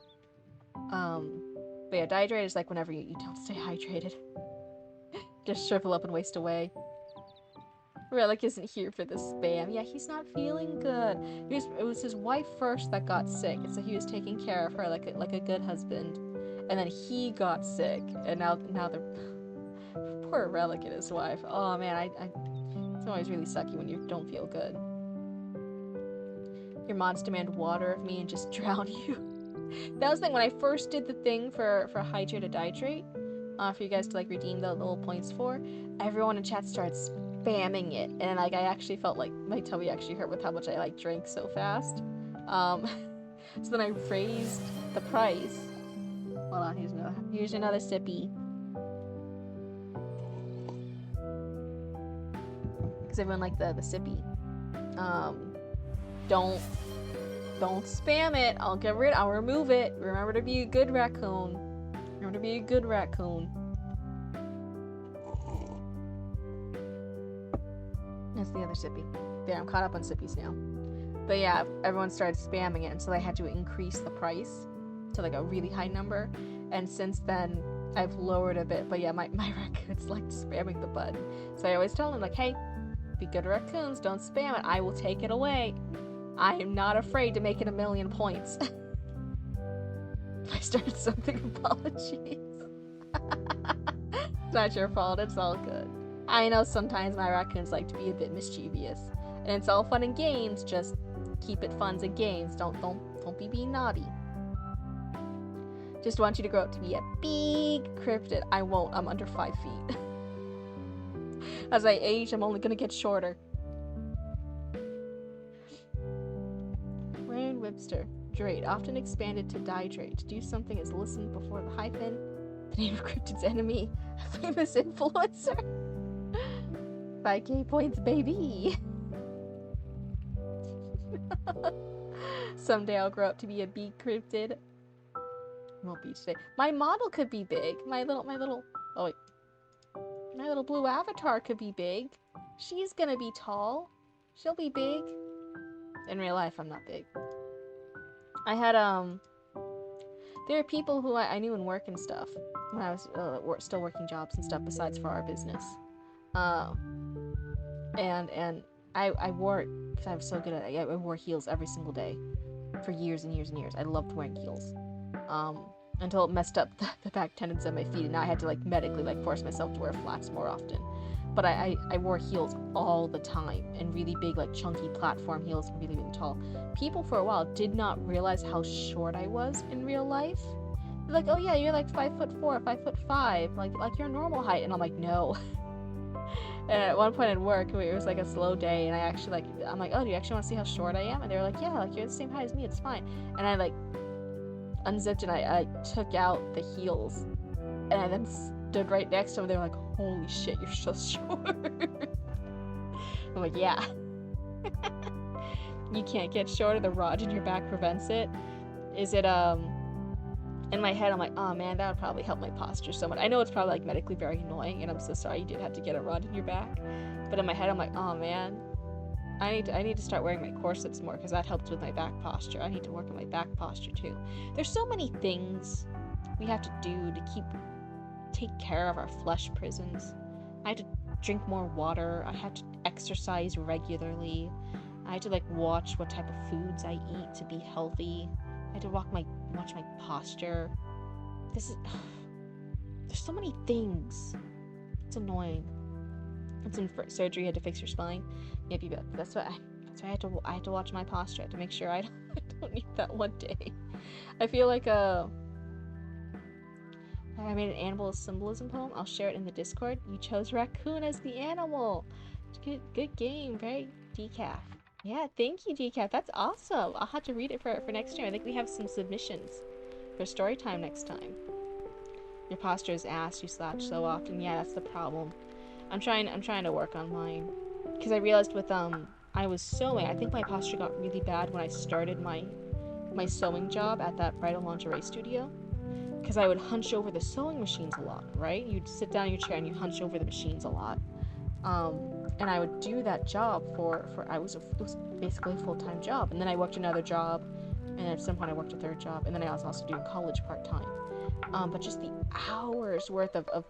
But yeah, dehydrate is like whenever you don't stay hydrated. Just shrivel up and waste away. Relic isn't here for the spam. Yeah, he's not feeling good. It was his wife first that got sick, and so he was taking care of her like a good husband. And then he got sick, and now the poor Relic and his wife. Oh man, it's always really sucky when you don't feel good. Your mods demand water of me and just drown you. That was the thing when I first did the thing for hydrate or dihydrate, for you guys to like redeem the little points for. Everyone in chat started spamming it, and like I actually felt like my tummy actually hurt with how much I like drank so fast. So then I raised the price. Hold on, here's another sippy. Because everyone liked the sippy. Don't spam it. I'll remove it. Remember to be a good raccoon. Remember to be a good raccoon. That's the other sippy. There, I'm caught up on sippies now. But yeah, everyone started spamming it, and so they had to increase the price to like a really high number. And since then, I've lowered a bit. But yeah, my raccoons like spamming the button. So I always tell them like, hey, be good raccoons, don't spam it. I will take it away. I am not afraid to make it 1,000,000 points. If I started something, apologies. It's not your fault, it's all good. I know sometimes my raccoons like to be a bit mischievous. And it's all fun and games, just keep it fun and games. Don't be being naughty. Just want you to grow up to be a big cryptid. I won't, I'm under 5 feet. As I age, I'm only gonna get shorter. Ryan Webster. Drate, often expanded to dihydrate. To do something is listen before the hyphen. The name of cryptid's enemy. A famous influencer. 5k points, baby. Someday I'll grow up to be a big cryptid. Won't be today. My model could be big. My little blue avatar could be big. She's gonna be tall. She'll be big. In real life, I'm not big. I had, there are people who I knew in work and stuff when I was still working jobs and stuff besides for our business. And I wore it because I was so good at it. I wore heels every single day for years and years and years. I loved wearing heels. Until it messed up the back tendons of my feet, and now I had to like medically like force myself to wear flats more often. But I wore heels all the time, and really big like chunky platform heels, and really really tall. People for a while did not realize how short I was in real life. They're like, oh yeah, you're like 5'4", 5'5", like you're normal height, and I'm like, no. And at one point at work, it was like a slow day, and I'm like, oh, do you actually want to see how short I am? And they were like, yeah, like you're the same height as me, it's fine. And I like unzipped and I took out the heels, and I then stood right next to them. They were like, holy shit, you're so short. I'm like, yeah. You can't get shorter, the rod in your back prevents it. Is it, in my head, I'm like, oh man, that would probably help my posture so much. I know it's probably like medically very annoying, and I'm so sorry you did have to get a rod in your back. But in my head, I'm like, oh man, I need to start wearing my corsets more, because that helps with my back posture. I need to work on my back posture too. There's so many things we have to do to take care of our flesh prisons. I have to drink more water. I have to exercise regularly. I have to like watch what type of foods I eat to be healthy. had to watch my posture. This is there's so many things. It's annoying. It's in surgery. You had to fix your spine. Yep. That's why I had to watch my posture. I had to make sure I don't need that one day. I feel like I made an animal symbolism poem. I'll share it in the Discord. You chose raccoon as the animal. Good game. Very decaf. Yeah, thank you, decaf. That's awesome. I'll have to read it for next year. I think we have some submissions for story time next time. Your posture is ass. You slouch so often. Yeah, that's the problem. I'm trying to work on mine, because I realized with I was sewing. I think my posture got really bad when I started my sewing job at that bridal lingerie studio, because I would hunch over the sewing machines a lot. Right? You'd sit down in your chair and you hunch over the machines a lot. And I would do that job for it was basically a full-time job, and then I worked another job, and at some point I worked a third job, and then I was also doing college part-time. But just the hours worth of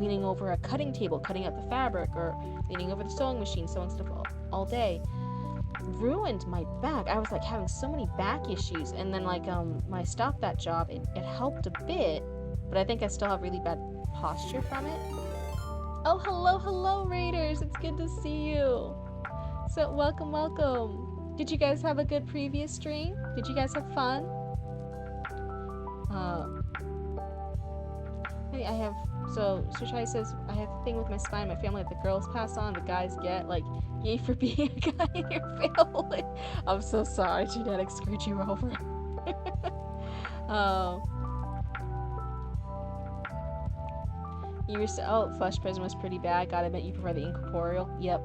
leaning over a cutting table, cutting out the fabric, or leaning over the sewing machine, sewing stuff all day, ruined my back. I was like having so many back issues, and then like when I stopped that job, it helped a bit, but I think I still have really bad posture from it. Oh, hello, Raiders! It's good to see you. So, welcome. Did you guys have a good previous stream? Did you guys have fun? I have. So Shai says, I have a thing with my spine. My family, the girls pass on, the guys get. Like, yay for being a guy in your family. I'm so sorry, genetics screwed you over. You were Flesh Prison was pretty bad. Gotta admit, you prefer the incorporeal. Yep.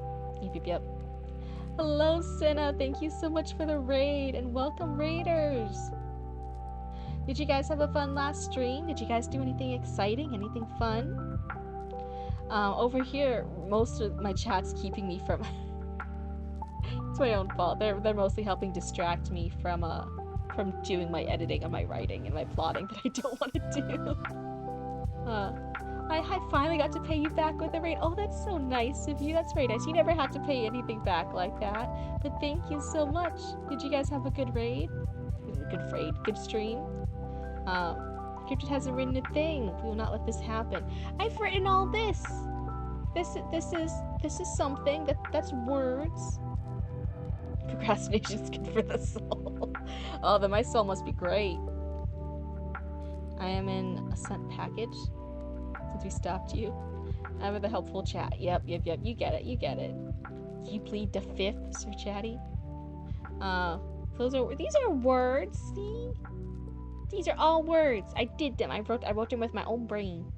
Hello, Senna. Thank you so much for the raid, and welcome, Raiders. Did you guys have a fun last stream? Did you guys do anything exciting? Anything fun? Over here, most of my chat's keeping me from... It's my own fault. They're mostly helping distract me from doing my editing and my writing and my plotting that I don't want to do. I finally got to pay you back with a raid. Oh, that's so nice of you. That's very nice. You never had to pay anything back like that. But thank you so much. Did you guys have a good raid? Good stream? Cryptid hasn't written a thing. We will not let this happen. I've written all this. This is something that's words. Procrastination's good for the soul. Oh, then my soul must be great. I am in a sent package since we stopped you. I'm with a helpful chat. Yep. You get it. You plead the fifth, Sir Chatty. These are words. See, these are all words. I did them. I wrote them with my own brain.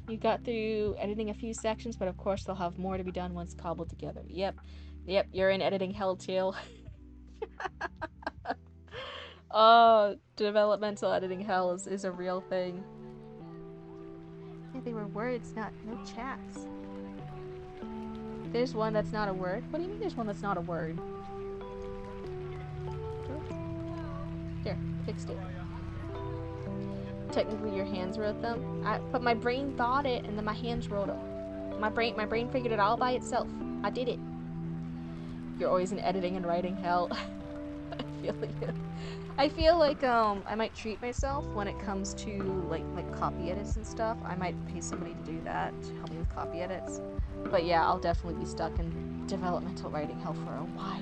You got through editing a few sections, but of course they'll have more to be done once cobbled together. Yep. You're in editing hell too. Oh, developmental editing hell is a real thing. Yeah, they were words, no chats. There's one that's not a word. What do you mean there's one that's not a word? Here, fixed it. Technically your hands wrote them. But my brain thought it, and then my hands wrote them. My brain figured it all by itself. I did it. You're always in editing and writing hell. I feel like I might treat myself when it comes to like copy edits and stuff. I might pay somebody to do that, to help me with copy edits. But yeah, I'll definitely be stuck in developmental writing hell for a while.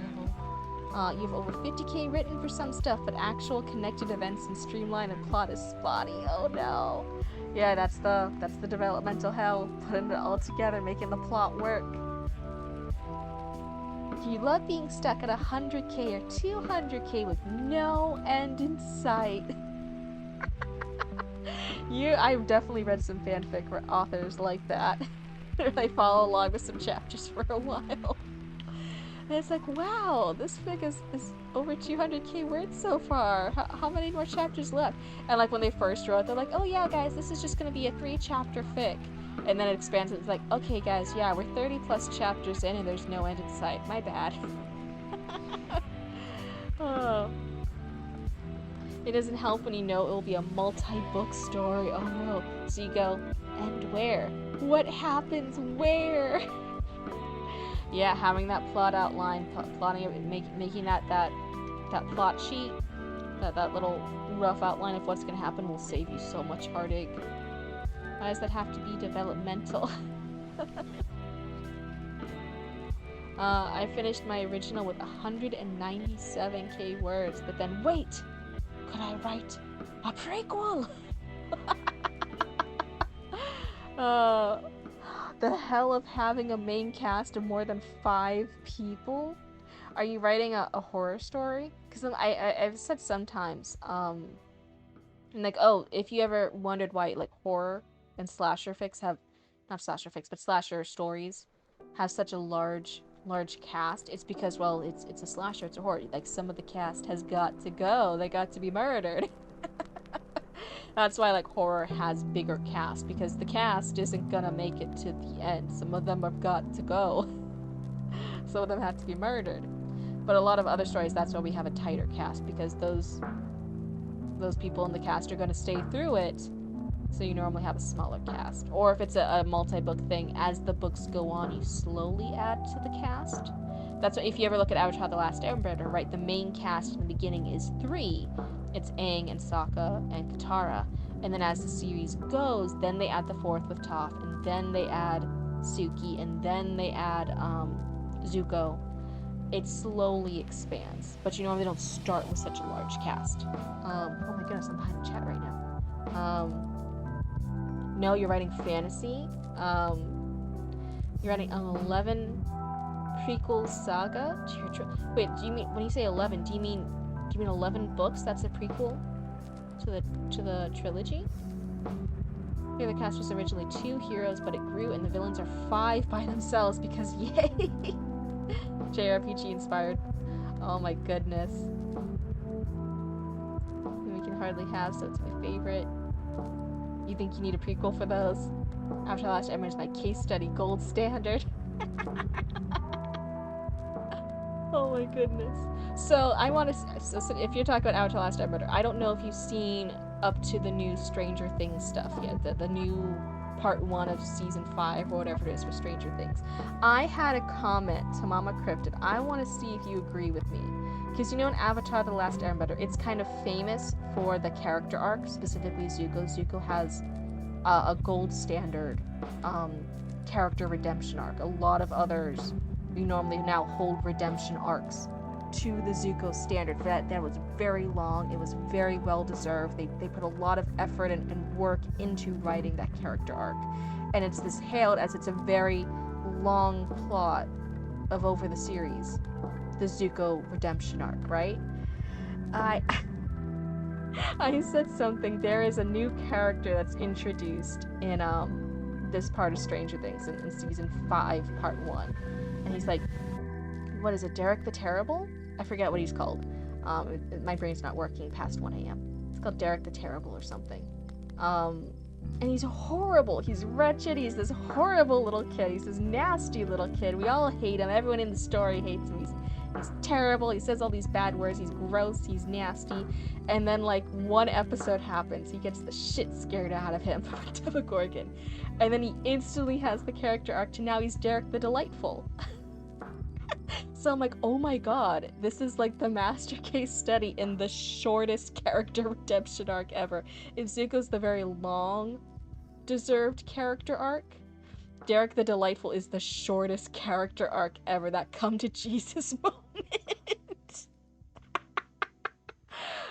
You have over 50k written for some stuff, but actual connected events and streamline and plot is spotty. Oh no. Yeah, that's the developmental hell. Putting it all together, making the plot work. Do you love being stuck at 100k or 200k with no end in sight? I've definitely read some fanfic where authors like that. They follow along with some chapters for a while. And it's like, wow, this fic is over 200k words so far. How many more chapters left? And like when they first wrote, they're like, oh yeah, guys, this is just gonna be a 3-chapter fic. And then it expands and it's like, okay guys, yeah, we're 30 plus chapters in and there's no end in sight. My bad. Oh. It doesn't help when you know it will be a multi-book story. Oh no. So you go, and where? What happens where? Yeah, having that plot outline, plotting it, making that that plot sheet, that little rough outline of what's gonna happen will save you so much heartache. Why does that have to be developmental? I finished my original with 197k words, but then wait! Could I write a prequel? The hell of having a main cast of more than 5 people? Are you writing a horror story? Because I've said sometimes, like, oh, if you ever wondered why, like, horror and slasher fics have, not slasher fics, but slasher stories have such a large cast, it's because, well, it's a slasher, it's a horror. Like, some of the cast has got to go. They got to be murdered. That's why, like, horror has bigger cast, because the cast isn't gonna make it to the end. Some of them have got to go. Some of them have to be murdered. But a lot of other stories, that's why we have a tighter cast, because those people in the cast are gonna stay through it, so you normally have a smaller cast. Or if it's a multi-book thing, as the books go on, you slowly add to the cast. That's why, if you ever look at Avatar The Last Airbender, right, the main cast in the beginning is 3. It's Aang and Sokka and Katara. And then as the series goes, then they add the 4th with Toph, and then they add Suki, and then they add Zuko. It slowly expands, but you normally don't start with such a large cast. Oh my goodness, I'm behind the chat right now. No, you're writing fantasy. You're writing an 11 prequel saga to your wait, do you mean, when you say 11, do you mean 11 books? That's a prequel to the trilogy? Yeah, the cast was originally 2 heroes, but it grew and the villains are 5 by themselves because yay! JRPG inspired. Oh my goodness. We can hardly have, so it's my favorite. You think you need a prequel for those? After the Last Airbender is my case study gold standard. Oh my goodness. So I want to. So if you're talking about Avatar: Last Airbender, I don't know if you've seen up to the new Stranger Things stuff yet. The new part 1 of season 5 or whatever it is for Stranger Things. I had a comment to Mama Cryptid. I want to see if you agree with me. Because you know in Avatar The Last Airbender, it's kind of famous for the character arc, specifically Zuko. Zuko has a gold standard character redemption arc. A lot of others, we normally now hold redemption arcs to the Zuko standard. That was very long. It was very well deserved. They put a lot of effort and work into writing that character arc. And it's this hailed as it's a very long plot of over the series. The Zuko redemption arc, right? I said something. There is a new character that's introduced in this part of Stranger Things in season 5, part 1. And he's like, what is it, Derek the Terrible? I forget what he's called. My brain's not working past 1 a.m. It's called Derek the Terrible or something. And he's horrible. He's wretched. He's this horrible little kid. He's this nasty little kid. We all hate him. Everyone in the story hates him. He's terrible. He says all these bad words. He's gross. He's nasty. And then, like, one episode happens. He gets the shit scared out of him from a Demogorgon. And then he instantly has the character arc to now he's Derek the Delightful. So I'm like, oh my god, this is like the master case study in the shortest character redemption arc ever. If Zuko's the very long, deserved character arc, Derek the Delightful is the shortest character arc ever. That come to Jesus moment.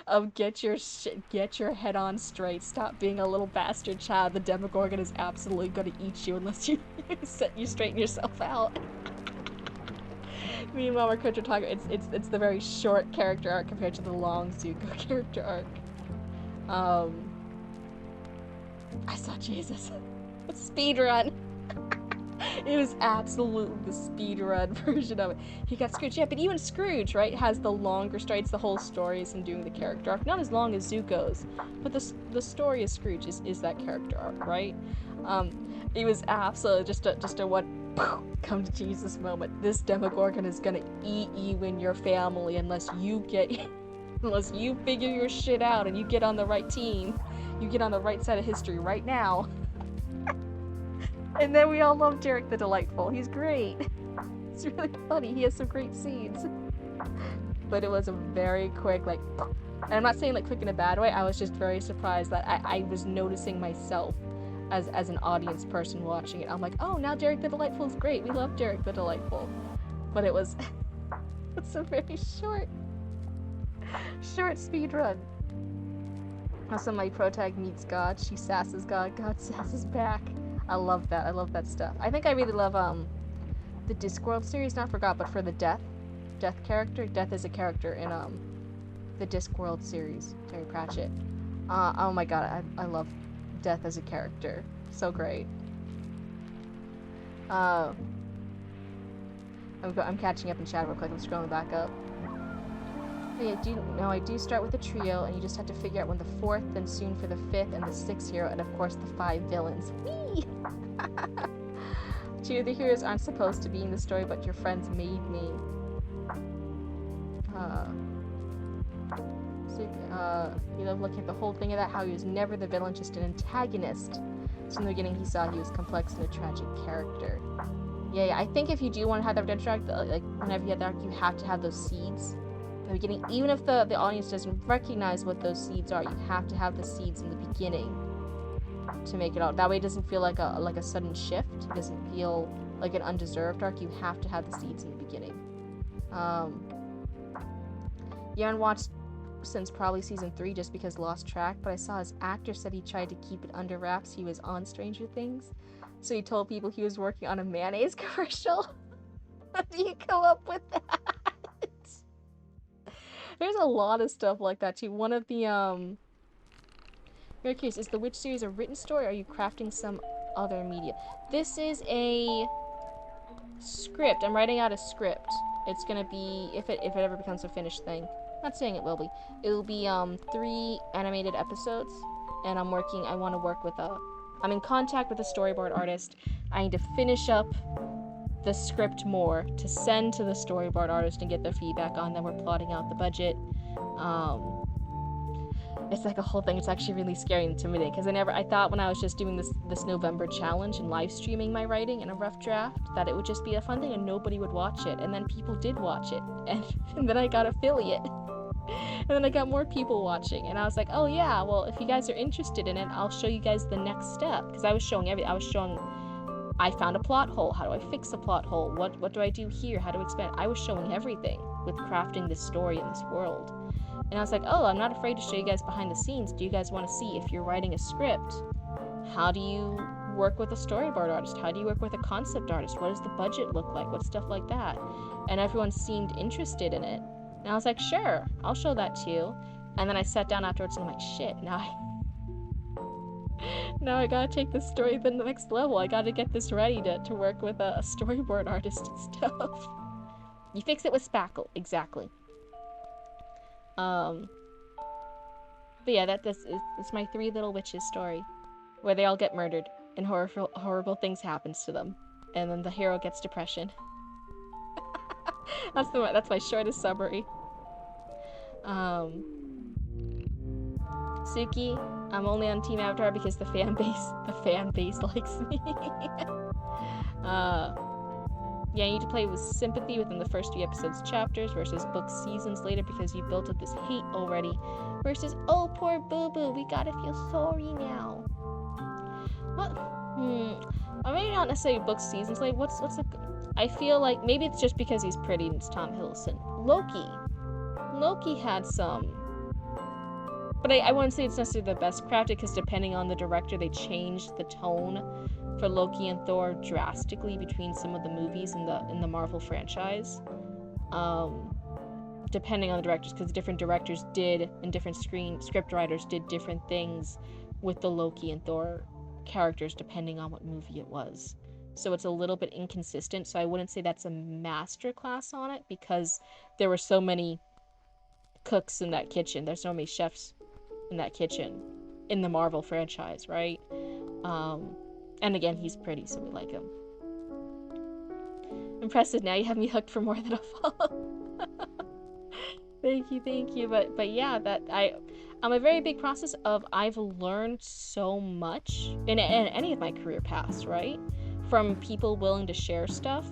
Of get your head on straight. Stop being a little bastard child. The Demogorgon is absolutely gonna eat you unless you straighten yourself out. Me and Mama Coach are talking. It's the very short character arc compared to the long Zuko character arc. I saw Jesus. Speedrun. It was absolutely the speedrun version of it. He got Scrooge. Yeah, but even Scrooge, right, has the longer story. It's the whole story is him doing the character arc. Not as long as Zuko's, but the story of Scrooge is that character arc, right? It was absolutely just a one come to Jesus moment. This Demogorgon is gonna eat you and your family unless you figure your shit out and you get on the right team. You get on the right side of history right now. And then we all love Derek the Delightful. He's great. It's really funny. He has some great scenes. But it was a very quick, like, and I'm not saying like quick in a bad way. I was just very surprised that I was noticing myself as an audience person watching it. I'm like, oh, now Derek the Delightful is great. We love Derek the Delightful. But it was it's a very short speed run. Also, my protag meets God. She sasses God. God sasses back. I love that. I love that stuff. I think I really love the Discworld series. Not forgot, but for the Death character. Death is a character in the Discworld series. Terry Pratchett. Oh my god, I love Death as a character. So great. I'm catching up in chat real quick. I'm scrolling back up. But yeah, I do start with the trio, and you just have to figure out when the 4th, then soon for the 5th, and the 6th hero, and of course the 5 villains. Whee! 2 of the heroes aren't supposed to be in the story, but your friends made me. You love looking at the whole thing of that, how he was never the villain, just an antagonist. So in the beginning he saw he was complex and a tragic character. Yeah, I think if you do want to have that redemption arc, like whenever you have that arc, you have to have those seeds in the beginning. Even if the audience doesn't recognize what those seeds are, you have to have the seeds in the beginning to make it out. That way it doesn't feel like a sudden shift. It doesn't feel like an undeserved arc. You have to have the seeds in the beginning. You haven't watched since probably season 3 just because lost track, but I saw his actor said he tried to keep it under wraps. He was on Stranger Things, so he told people he was working on a mayonnaise commercial. How do you come up with that? There's a lot of stuff like that too. One of the very curious, is the Witch series a written story, or are you crafting some other media? This is a script. I'm writing out a script. It's gonna be, if it ever becomes a finished thing. Not saying it will be. It will be 3 animated episodes, and I want to work with I'm in contact with a storyboard artist. I need to finish up the script more to send to the storyboard artist and get their feedback on. Then we're plotting out the budget. It's like a whole thing. It's actually really scary and intimidating because I thought when I was just doing this November challenge and live streaming my writing in a rough draft that it would just be a fun thing and nobody would watch it, and then people did watch it, and then I got affiliate. And then I got more people watching, and I was like, oh yeah, well, if you guys are interested in it, I'll show you guys the next step. Because I was showing I found a plot hole. How do I fix a plot hole? What do I do here? How to expand? I was showing everything with crafting this story in this world. And I was like, oh, I'm not afraid to show you guys behind the scenes. Do you guys want to see if you're writing a script? How do you work with a storyboard artist? How do you work with a concept artist? What does the budget look like? What stuff like that? And everyone seemed interested in it. And I was like, sure, I'll show that to you. And then I sat down afterwards and I'm like, shit, now I gotta take this story to the next level. I gotta get this ready to work with a storyboard artist and stuff. You fix it with spackle, exactly. But yeah, it's my 3 little witches story, where they all get murdered and horrible things happens to them, and then the hero gets depression. That's my shortest summary. Suki, I'm only on Team Avatar because the fan base likes me. Yeah, you need to play with sympathy within the first 3 episodes chapters versus book seasons later because you built up this hate already. Versus, oh poor Boo Boo, we gotta feel sorry now. What? Or maybe not necessarily book seasons later. What's I feel like maybe it's just because he's pretty and it's Tom Hiddleston. Loki had some, but I wouldn't say it's necessarily the best crafted because depending on the director, they changed the tone for Loki and Thor drastically between some of the movies in the Marvel franchise. Depending on the directors, because different directors did and different script writers did different things with the Loki and Thor characters depending on what movie it was. So it's a little bit inconsistent, so I wouldn't say that's a master class on it because there were so many cooks in that kitchen. There's so many chefs in that kitchen in the Marvel franchise, right? And again, he's pretty, so we like him. Impressive, now you have me hooked for more than a follow. Thank you. But yeah, I'm a very big process of I've learned so much in any of my career paths, right? From people willing to share stuff.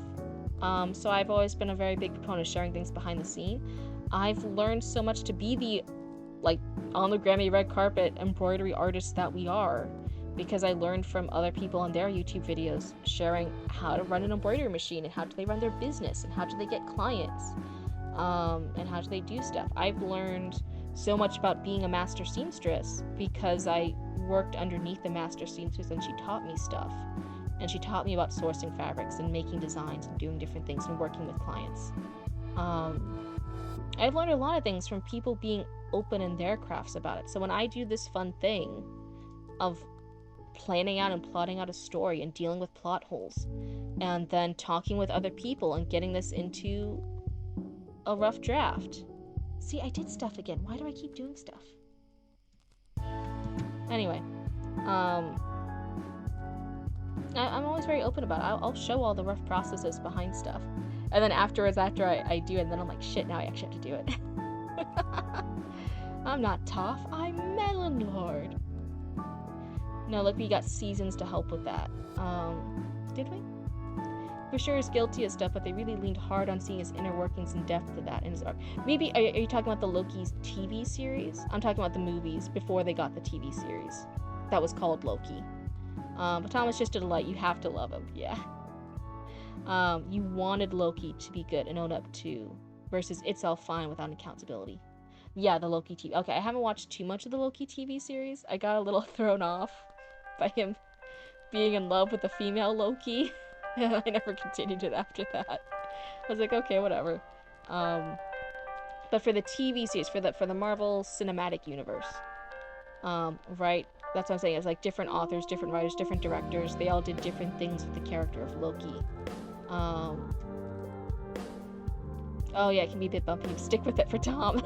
So I've always been a very big proponent of sharing things behind the scene. I've learned so much to be the, like, on the Grammy red carpet embroidery artist that we are, because I learned from other people on their YouTube videos sharing how to run an embroidery machine and how do they run their business and how do they get clients, and how do they do stuff. I've learned so much about being a master seamstress because I worked underneath the master seamstress and she taught me stuff. And she taught me about sourcing fabrics and making designs and doing different things and working with clients. I've learned a lot of things from people being open in their crafts about it. So when I do this fun thing of planning out and plotting out a story and dealing with plot holes and then talking with other people and getting this into a rough draft. See, I did stuff again. Why do I keep doing stuff? Anyway, I'm always very open about it. I'll show all the rough processes behind stuff. And then afterwards, after I do it, and then I'm like, shit, now I actually have to do it. I'm not tough, I'm Melon Lord. No, look, we got seasons to help with that. Did we? For sure is guilty of stuff, but they really leaned hard on seeing his inner workings and depth to that in his art. Maybe, are you talking about the Loki's TV series? I'm talking about the movies before they got the TV series. That was called Loki. But Thomas just a delight. You have to love him. Yeah. You wanted Loki to be good and own up to, versus it's all fine without accountability. Yeah, the Loki TV. Okay, I haven't watched too much of the Loki TV series. I got a little thrown off by him being in love with the female Loki. And I never continued it after that. I was like, okay, whatever. But for the TV series, for the Marvel Cinematic Universe, right? That's what I'm saying. It's like different authors, different writers, different directors. They all did different things with the character of Loki. Oh yeah, it can be a bit bumpy. Stick with it for Tom.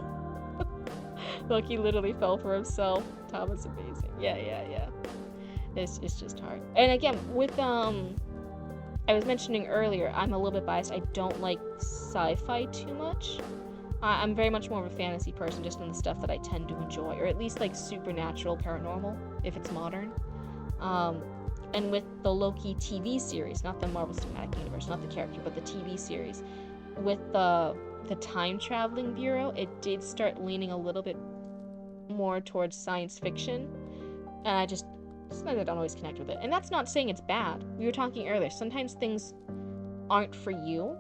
Loki literally fell for himself. Tom is amazing. Yeah. It's just hard. And again, with I was mentioning earlier, I'm a little bit biased. I don't like sci-fi too much. I'm very much more of a fantasy person, just in the stuff that I tend to enjoy, or at least like supernatural, paranormal, if it's modern. And with the Loki TV series, not the Marvel Cinematic Universe, not the character, but the TV series, with the Time Traveling Bureau, it did start leaning a little bit more towards science fiction, and sometimes I don't always connect with it. And that's not saying it's bad. We were talking earlier, sometimes things aren't for you.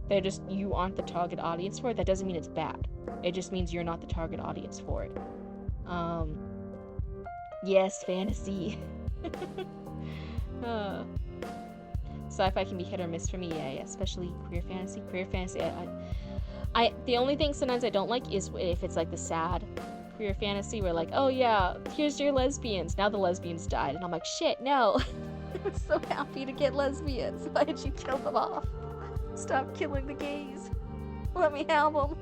They're just, you aren't the target audience for it. That doesn't mean it's bad. It just means you're not the target audience for it. Yes, fantasy. Sci-fi can be hit or miss for me, yeah, especially queer fantasy. I the only thing sometimes I don't like is if it's like the sad queer fantasy where like, oh yeah, here's your lesbians. Now the lesbians died, and I'm like, shit, no. I was so happy to get lesbians. Why did you kill them off? Stop killing the gays. Let me have them.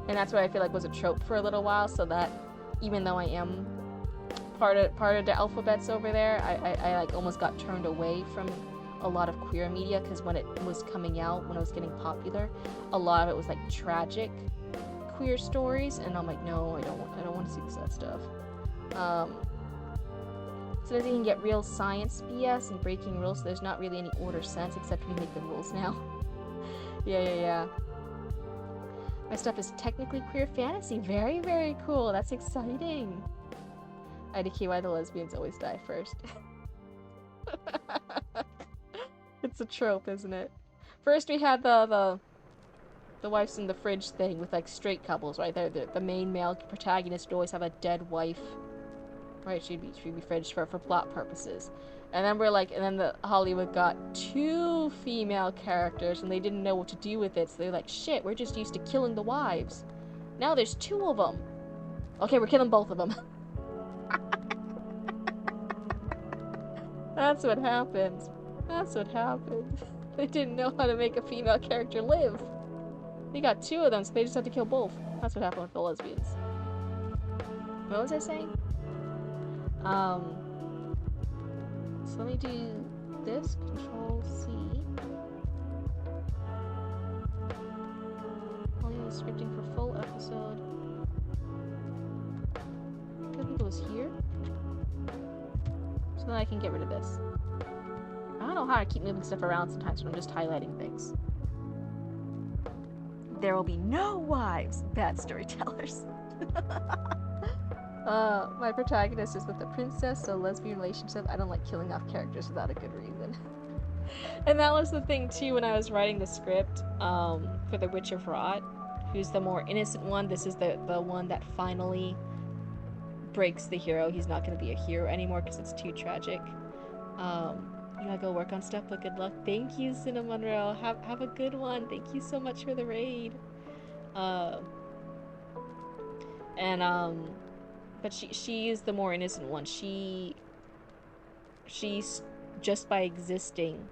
And that's what I feel like was a trope for a little while, so that even though I am part of the alphabets over there, I like almost got turned away from a lot of queer media, because when it was coming out, when it was getting popular, a lot of it was like tragic queer stories, and I'm like, no, I don't want to see that stuff. So that you can get real science BS and breaking rules, so there's not really any order sense except we make the rules now. Yeah. My stuff is technically queer fantasy. Very, very cool. That's exciting. IDK, why the lesbians always die first. It's a trope, isn't it? First we had the wife's in the fridge thing with like straight couples, right? The main male protagonist would always have a dead wife. Right, she'd be fridged for plot purposes. And then the Hollywood got 2 female characters and they didn't know what to do with it, so they're like, shit, we're just used to killing the wives. Now there's 2 of them. Okay, we're killing both of them. That's what happens. They didn't know how to make a female character live. They got 2 of them, so they just had to kill both. That's what happened with the lesbians. What was I saying? So let me do this, Control C. I'll use scripting for full episode. I think it was here. So then I can get rid of this. I don't know how to keep moving stuff around sometimes when I'm just highlighting things. There will be no wives, bad storytellers. My protagonist is with a princess, so lesbian relationship. I don't like killing off characters without a good reason. And that was the thing too when I was writing the script for The Witch of Rot, who's the more innocent one. This is the one that finally breaks the hero. He's not going to be a hero anymore because it's too tragic. You gotta go work on stuff, but good luck. Thank you, Cinnamon Roll. Have a good one. Thank you so much for the raid. But she is the more innocent one. She's just by existing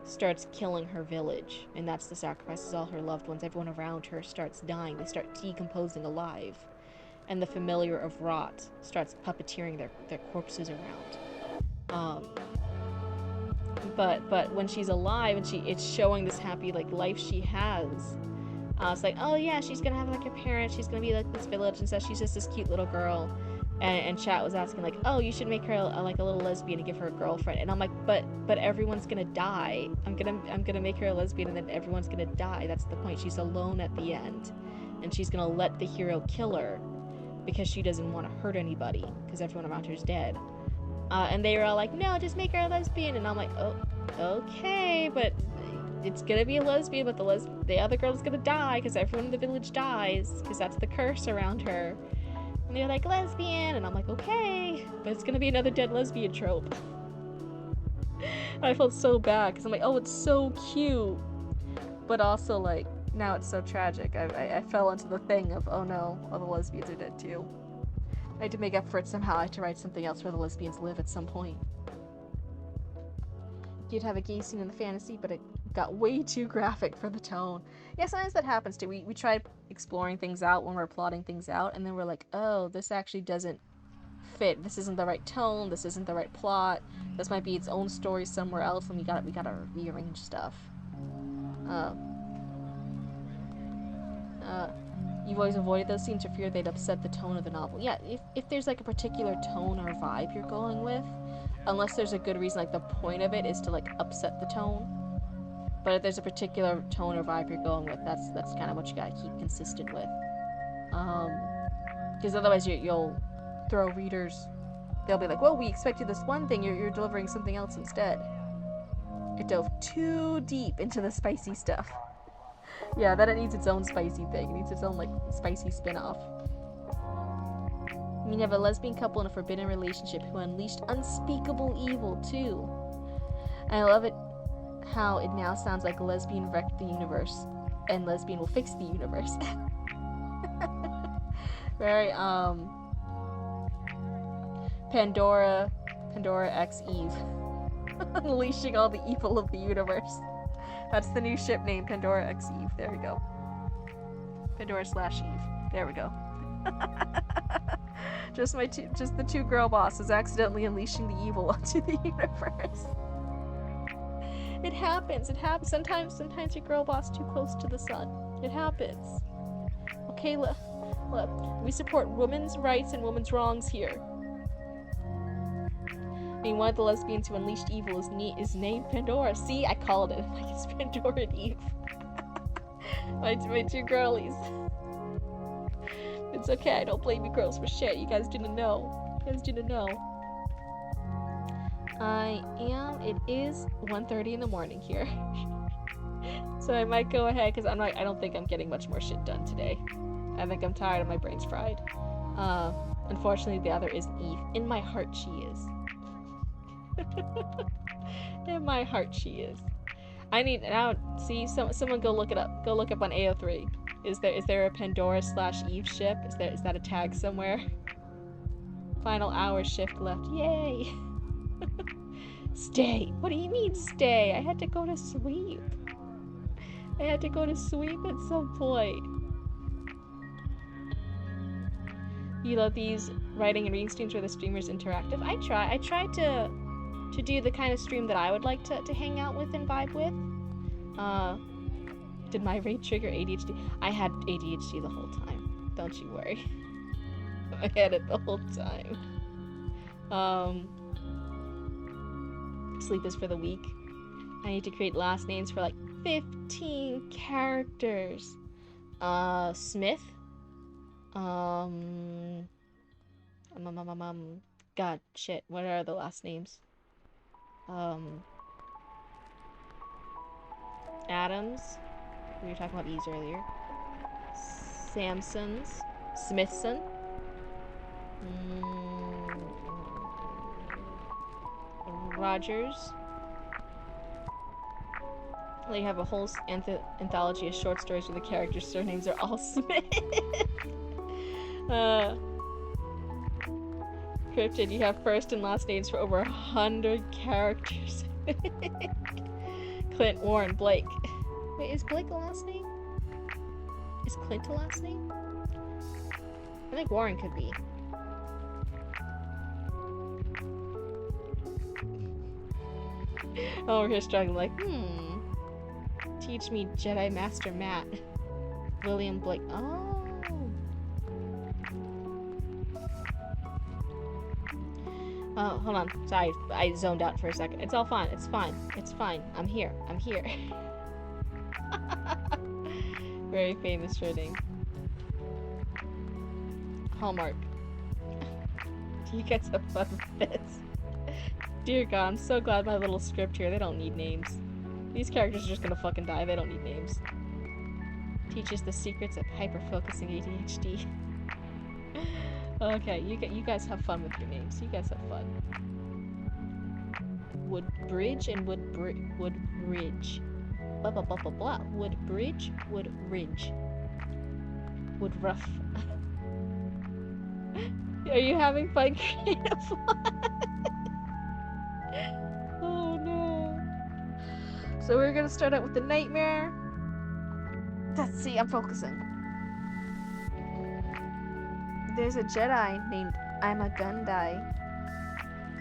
starts killing her village, and that's the sacrifices. All her loved ones, everyone around her starts dying. They start decomposing alive, and the familiar of rot starts puppeteering their corpses around. But when she's alive and it's showing this happy like life she has, it's like, oh yeah, she's gonna have like her parents, she's gonna be like this village and stuff. She's just this cute little girl, and chat was asking like, oh, you should make her like a little lesbian and give her a girlfriend. And I'm like, but everyone's gonna die. I'm gonna make her a lesbian and then everyone's gonna die. That's the point. She's alone at the end, and she's gonna let the hero kill her because she doesn't want to hurt anybody because everyone around her is dead. And they were all like, no, just make her a lesbian. And I'm like, oh, okay, but it's gonna be a lesbian, but the other girl's gonna die because everyone in the village dies because that's the curse around her. And they're like, lesbian, and I'm like, okay, but it's gonna be another dead lesbian trope. And I felt so bad because I'm like, oh, it's so cute, but also like now it's so tragic. I fell into the thing of, oh no, all the lesbians are dead too. I had to make up for it somehow. I had to write something else where the lesbians live at some point. You'd have a gay scene in the fantasy, but it got way too graphic for the tone. Yeah, sometimes that happens too. We tried exploring things out when we're plotting things out, and then we're like, oh, this actually doesn't fit. This isn't the right tone. This isn't the right plot. This might be its own story somewhere else, and we gotta rearrange stuff. You've always avoided those scenes for fear they'd upset the tone of the novel. Yeah, if there's like a particular tone or vibe you're going with, unless there's a good reason, like the point of it is to like upset the tone. But if there's a particular tone or vibe you're going with, that's kind of what you gotta keep consistent with. Because otherwise you'll throw readers. They'll be like, well, we expected this one thing, you're delivering something else instead. It dove too deep into the spicy stuff. Yeah, then it needs its own spicy thing. It needs its own, like, spicy spin-off. I mean, you have a lesbian couple in a forbidden relationship who unleashed unspeakable evil, too. And I love it how it now sounds like lesbian wrecked the universe, and lesbian will fix the universe. Very, Pandora X Eve. Unleashing all the evil of the universe. That's the new ship name, Pandora X Eve. There we go. Pandora/Eve. There we go. just the two girl bosses accidentally unleashing the evil onto the universe. It happens. Sometimes your girl boss too close to the sun. It happens. Okay, look. We support women's rights and women's wrongs here. I mean, one of the lesbians who unleashed evil is named Pandora. See, I called it. Like, it's Pandora and Eve. my two girlies. It's okay, I don't blame you girls for shit. You guys didn't know. It is 1:30 in the morning here. So I might go ahead, because I don't think I'm getting much more shit done today. I think I'm tired and my brain's fried. Unfortunately, the other isn't Eve. In my heart, she is. In my heart she is. I need now. See, someone go look it up. Go look up on AO3. Is there a Pandora/Eve ship? Is that a tag somewhere? Final hour shift left. Yay! Stay. What do you mean stay? I had to go to sleep. At some point. You love these writing and reading streams where the streamer's interactive? I tried to do the kind of stream that I would like to hang out with and vibe with. Did my raid trigger ADHD? I had ADHD the whole time. Don't you worry. I had it the whole time. Sleep is for the weak. I need to create last names for like 15 characters. Smith. Um, God, shit. What are the last names? Adams. We were talking about these earlier. Samsons. Smithson. Rogers. They have a whole anthology of short stories where the characters' surnames are all Smith. Cryptid, you have first and last names for over 100 characters. Clint, Warren, Blake. Wait, is Blake a last name? Is Clint a last name? I think Warren could be. Oh, we're here struggling like, Teach me Jedi Master Matt. William Blake. Oh. Oh, hold on. Sorry, I zoned out for a second. It's all fine. It's fine. It's fine. I'm here. I'm here. Very famous shooting. Hallmark. You guys have fun with this. Dear God, I'm so glad my little script here. They don't need names. These characters are just gonna fucking die. They don't need names. Teaches the secrets of hyper-focusing ADHD. Okay, you guys have fun with your names. You guys have fun. Woodbridge and Woodbridge. Blah blah blah blah blah. Woodbridge, Woodridge. Woodruff. Are you having fun creating fun? Oh no. So we're gonna start out with the nightmare. Let's see, I'm focusing. There's a Jedi named Imagundai.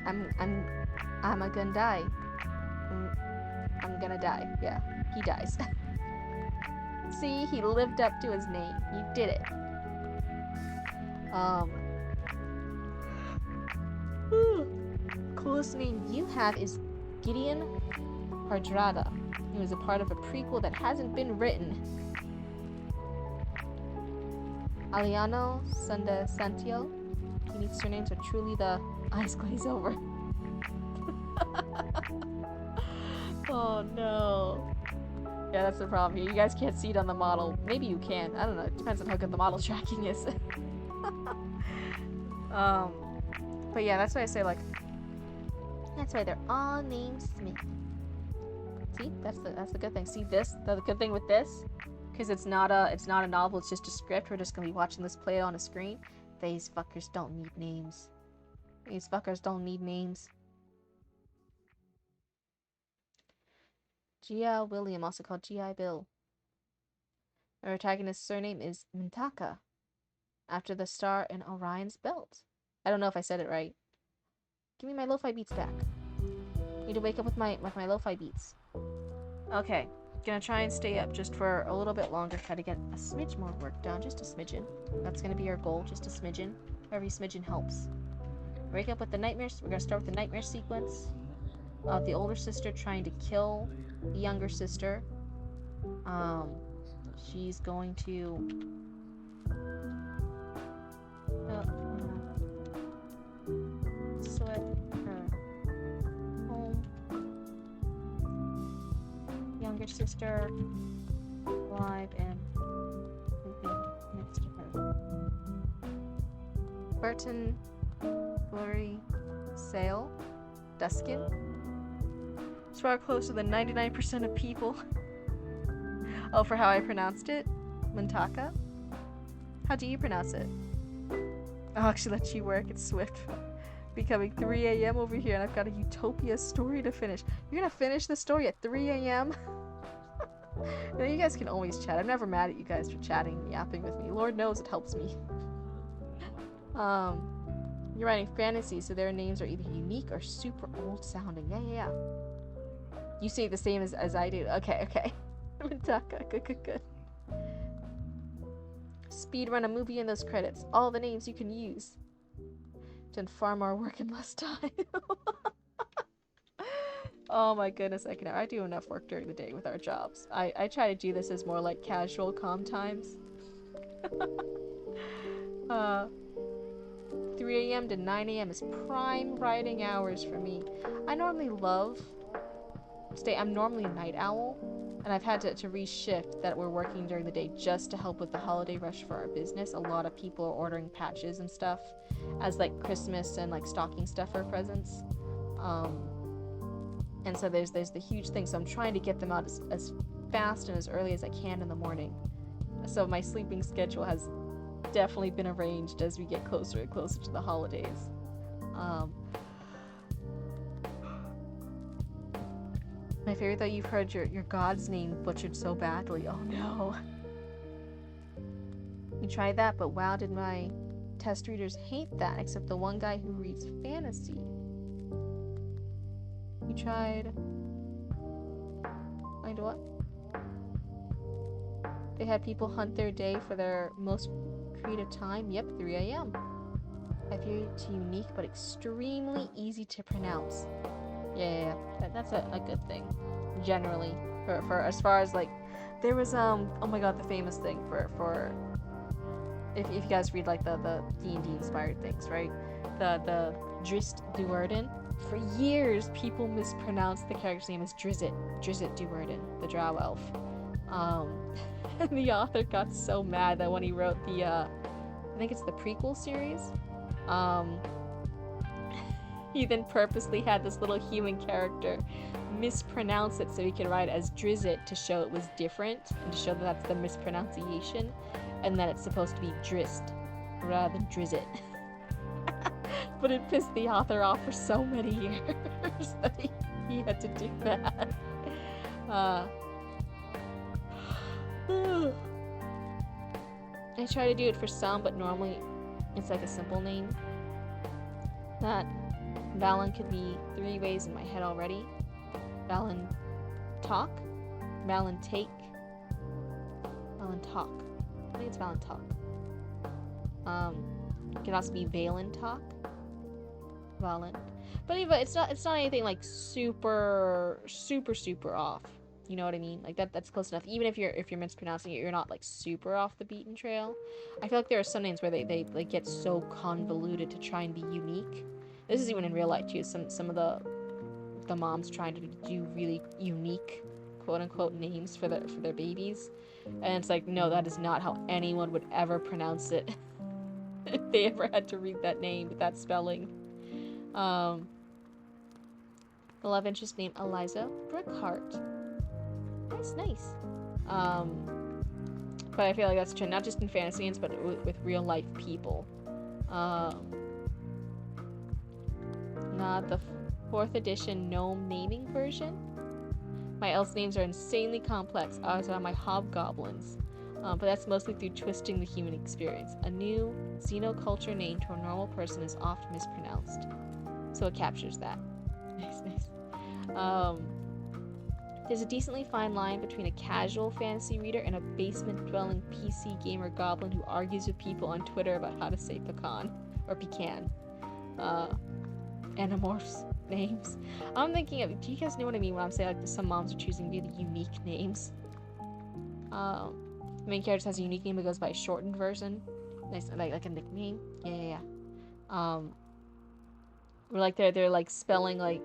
I'm a Gundai. I'm gonna die. Yeah, he dies. See, he lived up to his name. He did it. Coolest name you have is Gideon Hardrada. He was a part of a prequel that hasn't been written. Aliano Sunda Santio. Unique surnames are truly the eyes glaze over. Oh no. Yeah, that's the problem here. You guys can't see it on the model. Maybe you can. I don't know. It depends on how good the model tracking is. But yeah, that's why I say like. That's why they're all named Smith. See, that's the good thing. See this, the good thing with this, because it's not a novel. It's just a script. We're just gonna be watching this play on a screen. These fuckers don't need names. These fuckers don't need names. G.I. William, also called G.I. Bill. Our protagonist's surname is Mintaka, after the star in Orion's belt. I don't know if I said it right. Give me my lo-fi beats back. Need to wake up with my lo-fi beats. Okay, gonna try and stay up just for a little bit longer. Try to get a smidge more work done, just a smidgen. That's gonna be our goal, just a smidgen. Every smidgen helps. Wake up with the nightmares. We're gonna start with the nightmare sequence of the older sister trying to kill the younger sister. She's going to sweat her home. Younger sister alive and sleeping next to her. Burton, Glory, Sale, Duskin. It's far closer than 99% of people. Oh, for how I pronounced it? Mintaka? How do you pronounce it? I'll actually let you work. It's Swift. Becoming 3 a.m. over here, and I've got a Utopia story to finish. You're gonna finish the story at 3 a.m.? You know, you guys can always chat. I'm never mad at you guys for chatting and yapping with me. Lord knows it helps me. You're writing fantasy, so their names are either unique or super old sounding. Yeah. You say it the same as I do. Okay. Mintaka, good. Speedrun a movie in those credits. All the names you can use. Done far more work in less time. Oh my goodness, I do enough work during the day with our jobs. I try to do this as more like casual calm times. Uh, 3 a.m. to 9 a.m. is prime writing hours for me. I normally love I'm normally a night owl, and I've had to reshift that we're working during the day just to help with the holiday rush for our business. A lot of people are ordering patches and stuff as like Christmas and like stocking stuffer presents. Um, and so there's the huge thing. So I'm trying to get them out as fast and as early as I can in the morning. So my sleeping schedule has definitely been arranged as we get closer and closer to the holidays. My favorite though, you've heard your god's name butchered so badly. Oh no. You tried that, but wow, did my test readers hate that, except the one guy who reads fantasy. You tried... Find what? They had people hunt their day for their most creative time. Yep, 3 a.m. I feel it's unique, but extremely easy to pronounce. Yeah. That's a good thing. Generally. For as far as like... There was, oh my god, the famous thing for if you guys read like the D&D inspired things, right? The Drist Duerden. For years, people mispronounced the character's name as Drizzt Duerden, the drow elf. And the author got so mad that when he wrote the, I think it's the prequel series, he then purposely had this little human character mispronounce it so he could write it as Drizzt to show it was different, and to show that that's the mispronunciation, and that it's supposed to be Drist rather than Drizzt. But it pissed the author off for so many years that he had to do that. I try to do it for some, but normally it's like a simple name. That Valen could be 3 ways in my head already. Valen talk, Valen take, Valen talk. I think it's Valen talk. It can also be Valen talk. Valen. But anyway, it's not anything like super off. You know what I mean? Like that's close enough. Even if you're mispronouncing it, you're not like super off the beaten trail. I feel like there are some names where they like get so convoluted to try and be unique. This is even in real life too. Some of the moms trying to do really unique quote unquote names for their babies. And it's like, no, that is not how anyone would ever pronounce it. If they ever had to read that name with that spelling. The love interest name Eliza Brookhart. Nice. But I feel like that's true, not just in fantasy games, but with real life people. Not the 4th edition gnome naming version. My elves names are insanely complex, as are my hobgoblins. But that's mostly through twisting the human experience. A new xenoculture name to a normal person is often mispronounced. So it captures that. Nice. There's a decently fine line between a casual fantasy reader and a basement-dwelling PC gamer goblin who argues with people on Twitter about how to say pecan. Or pecan. Animorphs names. I'm thinking of... Do you guys know what I mean when I'm saying like some moms are choosing really unique names? The main character has a unique name that goes by a shortened version. Nice, like a nickname. Yeah. Or like they're like spelling like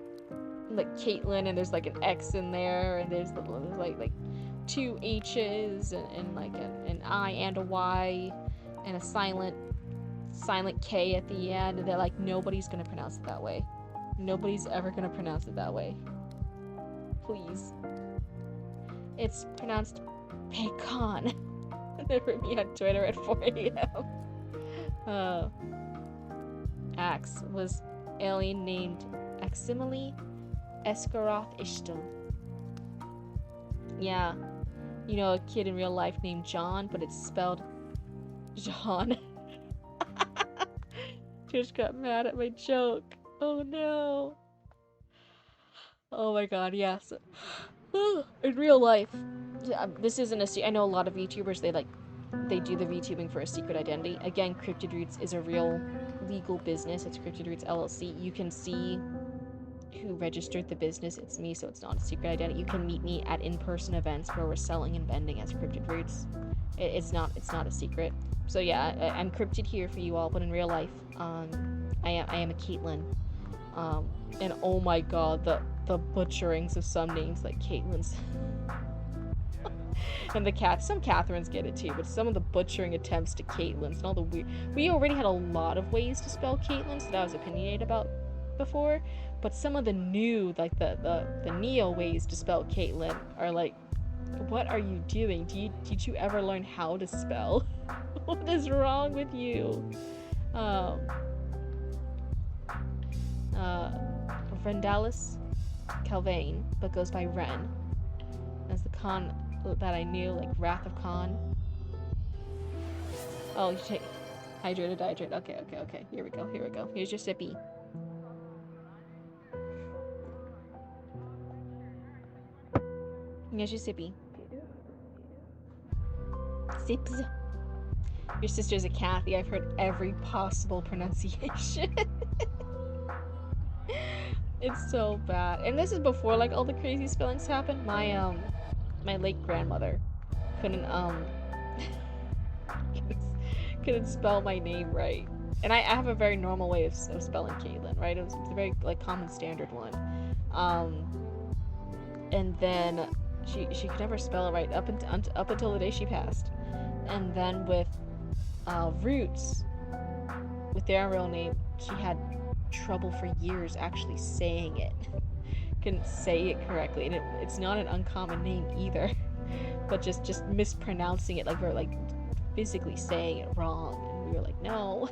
Caitlyn, and there's like an X in there, and there's like 2 H's and like an I and a Y and a silent K at the end, and they're like, nobody's gonna pronounce it that way. Nobody's ever gonna pronounce it that way. Please. It's pronounced pecan. They put me on Twitter at 4 a.m. Axe was alien named Aximili Esgaroth Ishtal. Yeah. You know, a kid in real life named John, but it's spelled John. Just got mad at my joke. Oh no. Oh my god, yes. In real life, this isn't a I know a lot of VTubers, they do the VTubing for a secret identity. Again, Cryptid Roots is a real legal business. It's Cryptid Roots LLC. You can see who registered the business. It's me, so it's not a secret identity. You can meet me at in-person events where we're selling and vending as Cryptid Roots. It's not a secret. So yeah, I'm Cryptid here for you all, but in real life, I am a Caitlin. And oh my god, the butcherings of some names like Caitlin's. And the cats, some Catherines get it too, but some of the butchering attempts to Caitlin's and all the weird. We already had a lot of ways to spell Caitlin's that I was opinionated about before, but some of the new, like the neo ways to spell Caitlin are like, what are you doing? Did you ever learn how to spell? What is wrong with you? Rendalis Calvain, but goes by Ren. As the con that I knew, like Wrath of Khan. Oh, you take hydrate or dihydrate. Okay. Here we go. Here's your sippy. Here's your sippy. Sips. Your sister's a Kathy. I've heard every possible pronunciation. It's so bad. And this is before like all the crazy spellings happened. My late grandmother couldn't couldn't spell my name right. And I have a very normal way of spelling Caitlin, right? It's a very like common standard one. And then she could never spell it right up until the day she passed. And then with Roots, with their real name, she had trouble for years actually saying it. Couldn't say it correctly, and it's not an uncommon name either. But just mispronouncing it, like we're like physically saying it wrong, and we were like, no.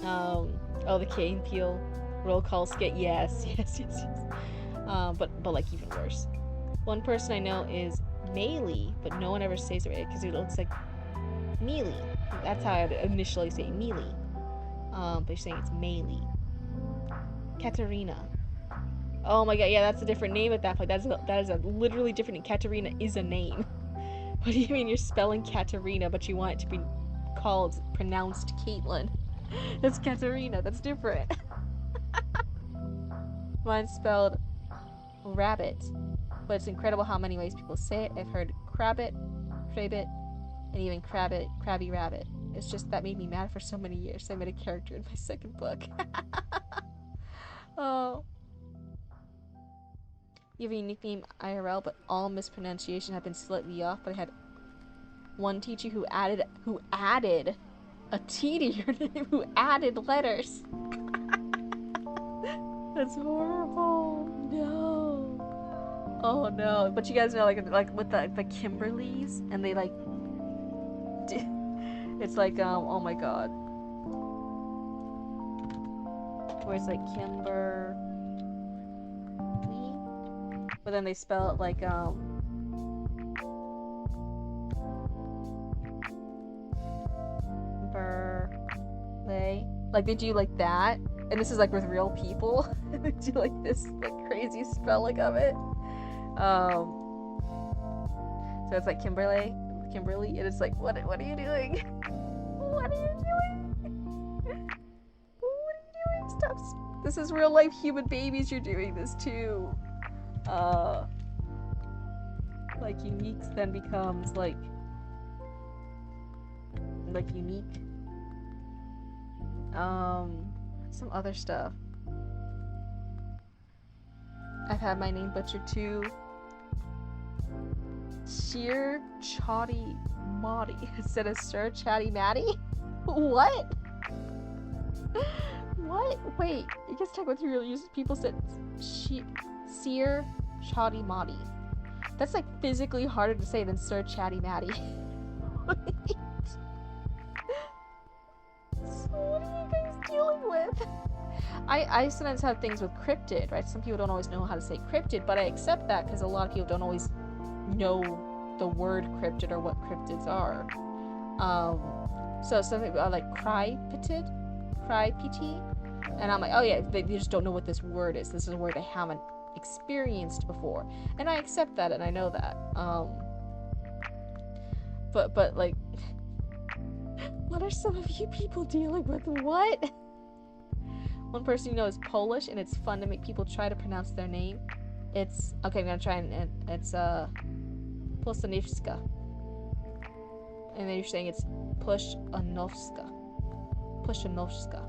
Oh, the cane peel roll call skit, yes. But like even worse. One person I know is Melee, but no one ever says it right because it looks like Mealy. That's how I'd initially say Mealy. But you're saying it's Melee. Katarina. Oh my god, yeah, that's a different name at that point. That is a literally different name. Katarina is a name. What do you mean you're spelling Katarina, but you want it to be pronounced Caitlin? That's Katarina. That's different. Mine's spelled rabbit, but it's incredible how many ways people say it. I've heard crabbit, crabbit, and even crabby rabbit. It's just that made me mad for so many years. So I made a character in my second book. Oh. You have a unique name IRL, but all mispronunciation have been slightly off. But I had one teacher who added a T to your name, who added letters. That's horrible. No. Oh no. But you guys know, like with the Kimberleys, and they like, it's like oh my god. Where it's like Kimberly, but then they spell it like Burley. Like they do like that, and this is like with real people. They do like this like crazy spelling of it. So it's like Kimberly, and it's like, what are you doing? What are you doing? Stop. This is real life human babies you're doing this to. Like uniques then becomes like unique. Some other stuff. I've had my name butchered too. Sheer Chatty Maddie instead of Sir Chatty Maddie? What? What? Wait, you guys talk about real uses. People said Seer Chatty Maddie. That's like physically harder to say than Sir Chatty Maddie. So what are you guys dealing with? I sometimes have things with Cryptid, right? Some people don't always know how to say Cryptid, but I accept that because a lot of people don't always know the word Cryptid or what Cryptids are. So some people are like Cryptid, and I'm like, oh yeah, they just don't know what this word is. This is a word they haven't experienced before, and I accept that, and I know that. But like, what are some of you people dealing with? What? One person you know is Polish, and it's fun to make people try to pronounce their name. It's okay. I'm gonna try and it's Posanivska, and then you're saying it's Pushanovska. Pushanovska.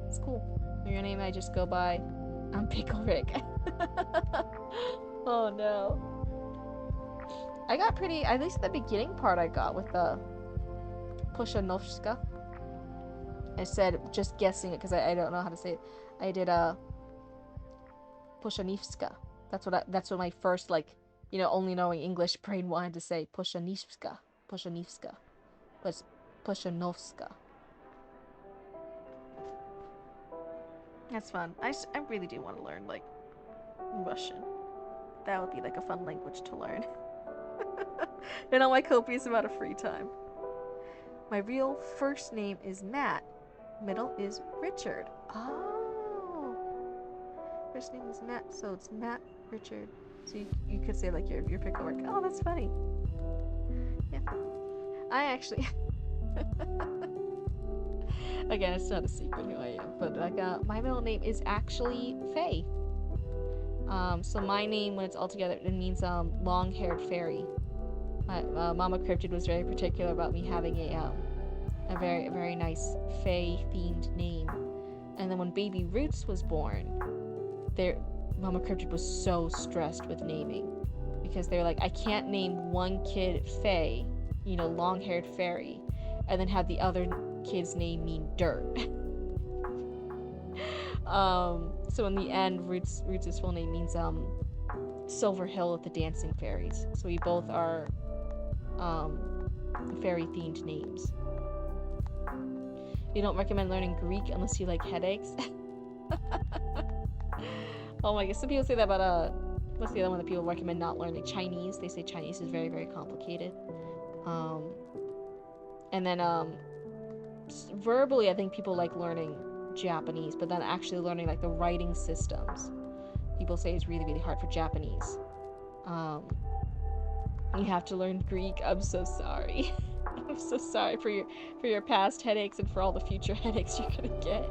It's cool. Your name I just go by. I'm Pickle Rick. Oh no. I got pretty. At least the beginning part I got with the Pushanovska. I said just guessing it because I don't know how to say it. I did Pushanivska. That's what my first, like, you know, only knowing English brain wanted to say. Pushanivska. Pushanivska. But it's Pushanovska. That's fun. I really do want to learn, like, Russian. That would be like a fun language to learn. In all my copious amount of free time. My real first name is Matt. Middle is Richard. Oh. First name is Matt, so it's Matt Richard. So you could say like your pickle work. Oh, that's funny. Yeah. I actually again, it's not a secret who I am, but like my middle name is actually Faye. So my name, when it's all together, it means long-haired fairy. My Mama Cryptid was very particular about me having a very nice Fae-themed name. And then when baby Roots was born, Mama Cryptid was so stressed with naming because they're like, I can't name one kid Fae, you know, long-haired fairy, and then have the other kid's name mean dirt. So in the end, Roots' full name means Silver Hill of the Dancing Fairies. So we both are fairy-themed names. You don't recommend learning Greek unless you like headaches. Oh my god, some people say that about what's the other one that people recommend not learning? Chinese. They say Chinese is very, very complicated. And then verbally, I think people like learning Japanese, but then actually learning like the writing systems, people say is really, really hard for Japanese. You have to learn Greek. I'm so sorry. I'm so sorry for your past headaches and for all the future headaches you're gonna get.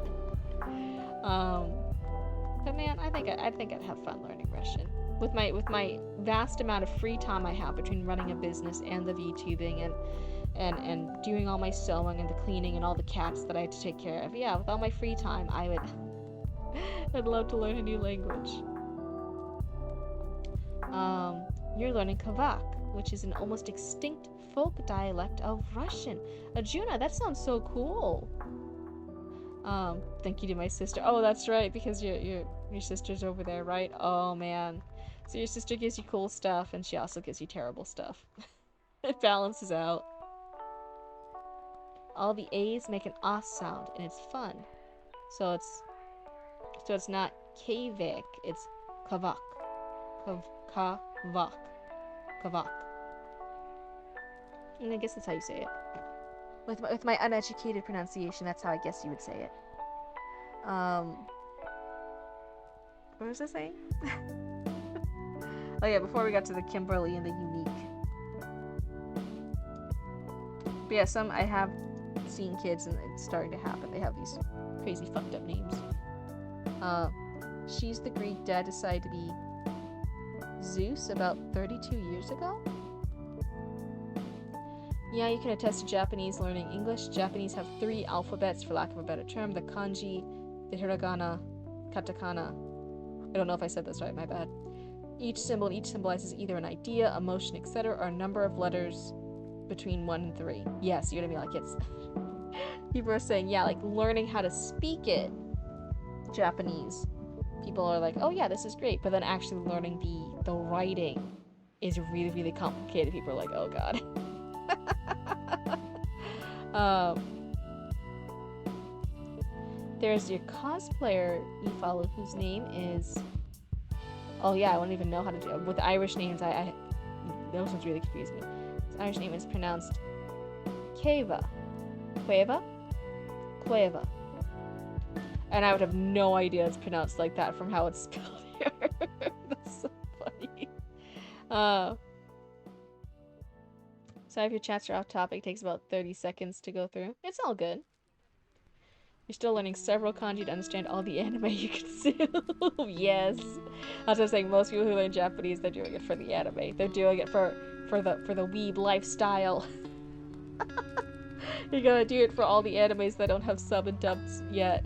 But man, I think I'd have fun learning Russian with my vast amount of free time I have between running a business and the VTubing and doing all my sewing and the cleaning and all the cats that I have to take care of. Yeah, with all my free time, I'd love to learn a new language. You're learning Kavak, which is an almost extinct folk dialect of Russian. Ajuna, that sounds so cool. Thank you to my sister. Oh, that's right, because your sister's over there, right? Oh man. So your sister gives you cool stuff, and she also gives you terrible stuff. It balances out. All the A's make an os sound, and it's fun. So it's not kavak, it's kavak. Kavak. Kavak. And I guess that's how you say it. With my uneducated pronunciation, that's how I guess you would say it. What was I saying? Oh yeah, before we got to the Kimberly and the unique. But yeah, I have seen kids and it's starting to happen. They have these crazy fucked up names. She's the Greek. Dad decided to be Zeus about 32 years ago. Yeah, you can attest to Japanese learning English. Japanese have 3 alphabets, for lack of a better term. The kanji, the hiragana, katakana. I don't know if I said this right, my bad. Each symbolizes either an idea, emotion, etc., or a number of letters between 1 and 3. Yes, you're gonna be like, it's... People are saying, yeah, like, learning how to speak it, Japanese. People are like, oh yeah, this is great. But then actually learning the writing is really, really complicated. People are like, oh god. There's your cosplayer you follow whose name is... Oh yeah, I wouldn't even know how to do it. With Irish names, those ones really confuse me. His Irish name is pronounced Cueva. Cueva. And I would have no idea it's pronounced like that from how it's spelled here. That's so funny. So if your chats are off topic, it takes about 30 seconds to go through. It's all good. You're still learning several kanji to understand all the anime you consume. Yes. As I was saying, most people who learn Japanese, they're doing it for the anime. They're doing it for the weeb lifestyle. You're gonna do it for all the animes that don't have sub and dubs yet.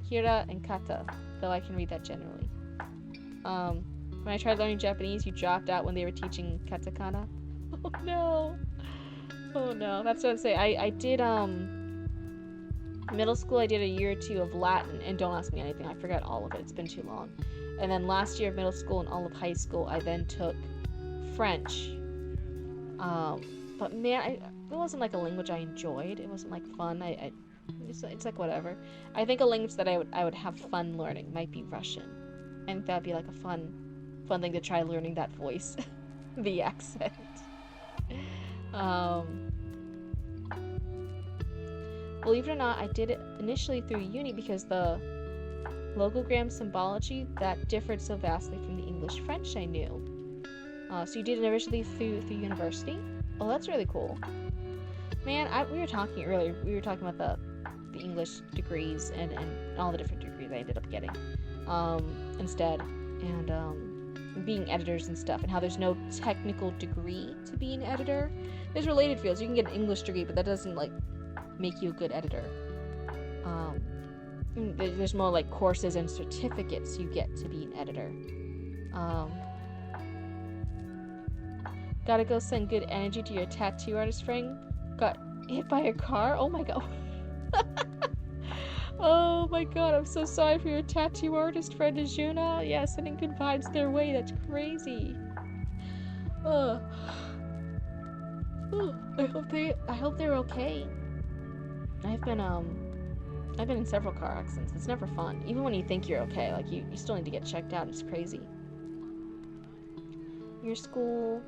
Hira and kata, though I can read that generally. When I tried learning Japanese, you dropped out when they were teaching katakana. Oh no. Oh no. That's what I'm saying. I did middle school I did a year or two of Latin, and don't ask me anything. I forgot all of it. It's been too long. And then last year of middle school and all of high school, I then took French. But man, it wasn't like a language I enjoyed. It wasn't like fun. It's like whatever. I think a language that I would have fun learning might be Russian, and that'd be like a fun thing to try learning that voice, the accent. Believe it or not, I did it initially through uni because the logogram symbology that differed so vastly from the English-French I knew. So you did it originally through university? Oh, that's really cool. Man, we were talking earlier. We were talking about the English degrees and all the different degrees I ended up getting instead, and being editors and stuff, and how there's no technical degree to be an editor. There's related fields. You can get an English degree, but that doesn't like make you a good editor. There's more like courses and certificates you get to be an editor. Gotta go send good energy to your tattoo artist friend. Got hit by a car? Oh my god. Oh my god, I'm so sorry for your tattoo artist friend, Ajuna. Yeah, sending good vibes their way. That's crazy. I hope they're okay. I've been in several car accidents. It's never fun. Even when you think you're okay, like you still need to get checked out. It's crazy. Your school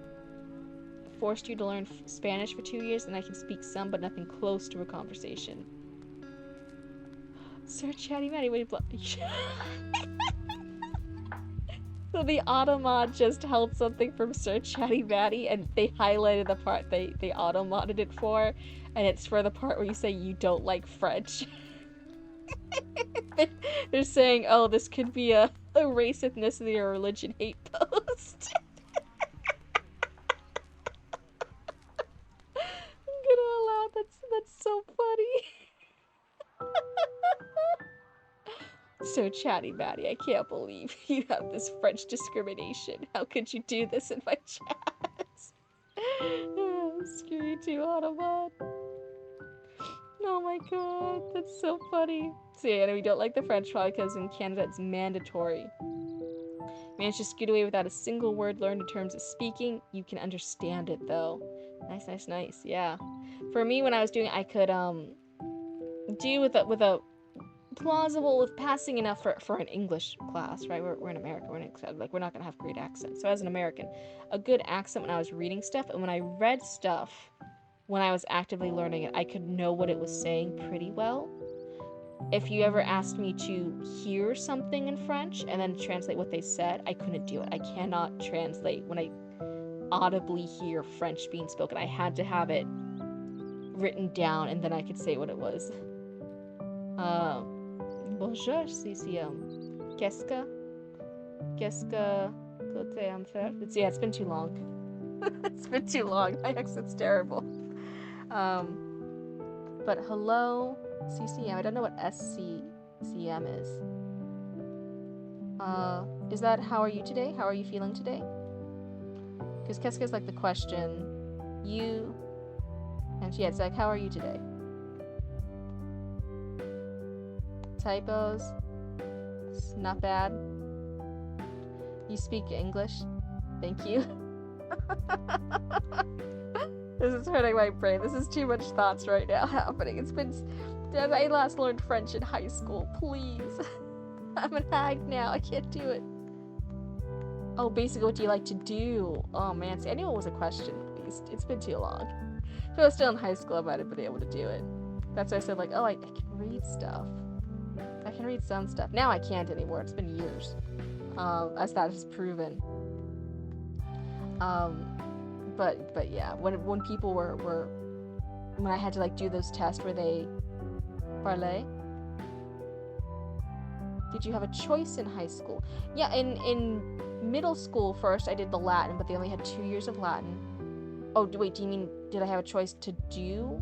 forced you to learn Spanish for 2 years, and I can speak some, but nothing close to a conversation. Sir Chatty Matty, what do you So the automod just held something from Sir Chatty Matty, and they highlighted the part they automodded it for, and it's for the part where you say you don't like French. They're saying, oh, this could be a race, ethnicity, or religion hate post. I'm gonna laugh. That's so funny. So Chatty Matty, I can't believe you have this French discrimination. How could you do this in my chats? Oh, screw you too, Autobot. Oh my god, that's so funny. So yeah, we don't like the French probably because in Canada it's mandatory. Managed to scoot away without a single word learned in terms of speaking. You can understand it though. Nice. Yeah. For me, when I was doing it, I could do with a plausible, with passing enough for an English class, right? We're in America. We're not gonna have great accents. So as an American, a good accent when I was reading stuff, and when I read stuff, when I was actively learning it, I could know what it was saying pretty well. If you ever asked me to hear something in French and then translate what they said, I couldn't do it. I cannot translate when I audibly hear French being spoken. I had to have it written down, and then I could say what it was. Bonjour, qu'est-ce que côté en faire? Yeah, it's been too long. It's been too long. My accent's terrible. But hello, CCM. I don't know what SCCM is. Is that how are you today? How are you feeling today? Because qu'est-ce que is like the question. You, and yeah, it's like, how are you today? Typos. It's not bad. You speak English. Thank you. This is hurting my brain. This is too much thoughts right now happening. It's been... I last learned French in high school. Please. I'm a hag now. I can't do it. Oh, basically, what do you like to do? Oh, man. See, I knew it was a question, at least. It's been too long. If I was still in high school, I might have been able to do it. That's why I said, like, oh, I can read stuff. I can read some stuff. Now I can't anymore. It's been years. As that has proven. But yeah, when people were when I had to like do those tests where they Parler? Did you have a choice in high school? Yeah, in middle school first I did the Latin, but they only had 2 years of Latin. Oh, wait, do you mean did I have a choice to do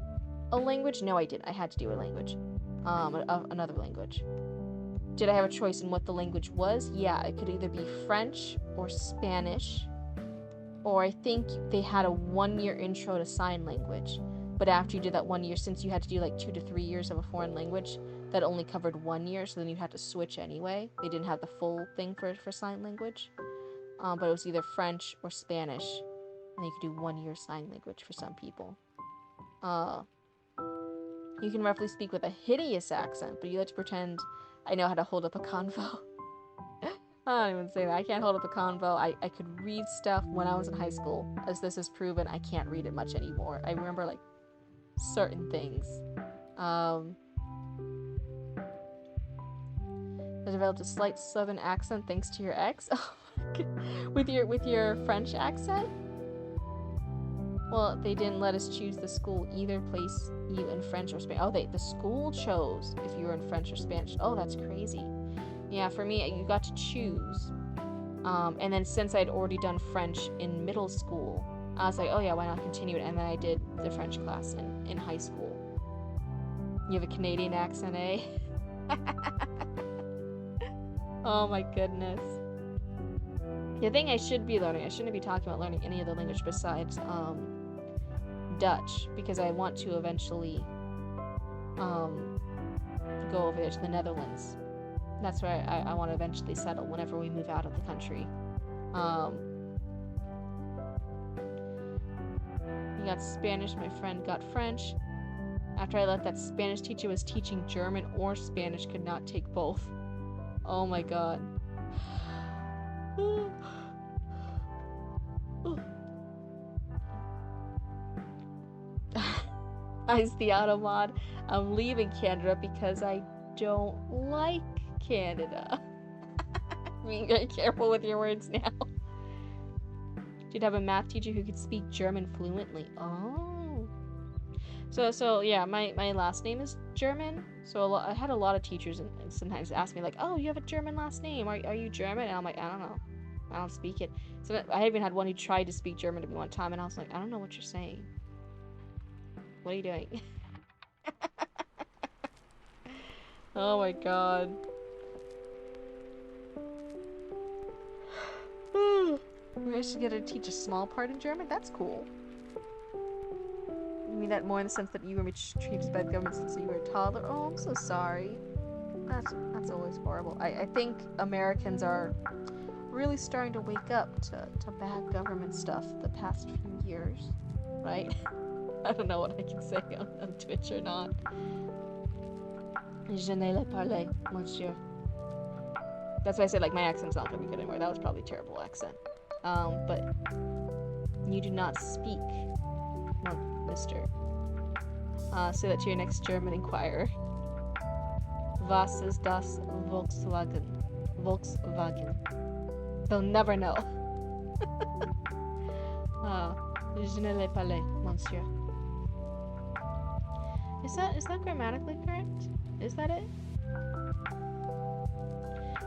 a language? No, I didn't. I had to do a language. Another language. Did I have a choice in what the language was? Yeah, it could either be French or Spanish, or I think they had a 1-year intro to sign language. But after you did that 1 year, since you had to do like 2 to 3 years of a foreign language, that only covered 1 year, so then you had to switch anyway. They didn't have the full thing for sign language. But it was either French or Spanish, and you could do 1 year sign language for some people. You can roughly speak with a hideous accent, but you have to pretend I know how to hold up a convo. I don't even say that. I can't hold up a convo. I could read stuff when I was in high school. As this is proven, I can't read it much anymore. I remember, like, certain things. I developed a slight southern accent thanks to your ex. with your French accent? Well, they didn't let us choose the school either. Place you in French or Spanish. Oh, the school chose if you were in French or Spanish. Oh, that's crazy. Yeah, for me, you got to choose. And then since I'd already done French in middle school, I was like, oh yeah, why not continue it? And then I did the French class in high school. You have a Canadian accent, eh? Oh my goodness. The thing I should be learning, I shouldn't be talking about learning any other language besides Dutch, because I want to eventually go over there to the Netherlands. That's where I want to eventually settle whenever we move out of the country. You got Spanish, my friend got French. After I left, that Spanish teacher was teaching German or Spanish, could not take both. Oh my god. I's the Automod. I'm leaving Canada because I don't like Canada. Being very careful with your words now. Did have a math teacher who could speak German fluently. Oh. So yeah, my last name is German. So I had a lot of teachers and sometimes ask me like, oh, you have a German last name. Are you German? And I'm like, I don't know. I don't speak it. So I even had one who tried to speak German to me one time, and I was like, I don't know what you're saying. What are you doing? Oh my god. We actually get to teach a small part in German? That's cool. You mean that more in the sense that you were treated by the government since you were a toddler? Oh, I'm so sorry. That's always horrible. I think Americans are really starting to wake up to bad government stuff the past few years, right? I don't know what I can say on Twitch or not. Je ne le parle, monsieur. That's why I said, like, my accent's not gonna be good anymore. That was probably a terrible accent. But you do not speak, mister. Say that to your next German inquirer. Was ist das Volkswagen? Volkswagen. They'll never know. Je ne le parle, monsieur. Is that grammatically correct? Is that it?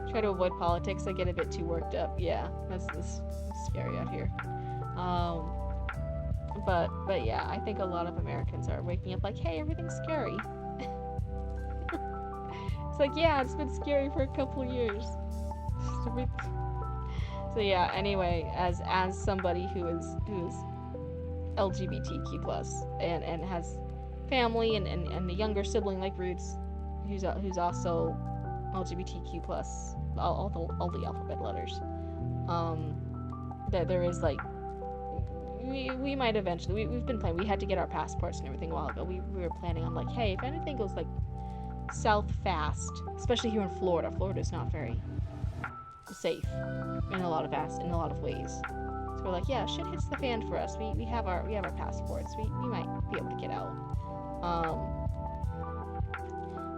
Try to avoid politics. I get a bit too worked up. Yeah, that's scary out here. But yeah, I think a lot of Americans are waking up like, hey, everything's scary. It's like, yeah, it's been scary for a couple years. So yeah, anyway, as somebody who is LGBTQ plus and has family and a younger sibling like Roots, who's also LGBTQ plus, all the alphabet letters. That there is like, we might eventually, we've been planning. We had to get our passports and everything a while ago. We were planning on like, hey, if anything goes like south fast, especially here in Florida. Florida is not very safe in a lot of ways. So we're like, yeah, shit hits the fan for us. We have our passports. We might be able to get out.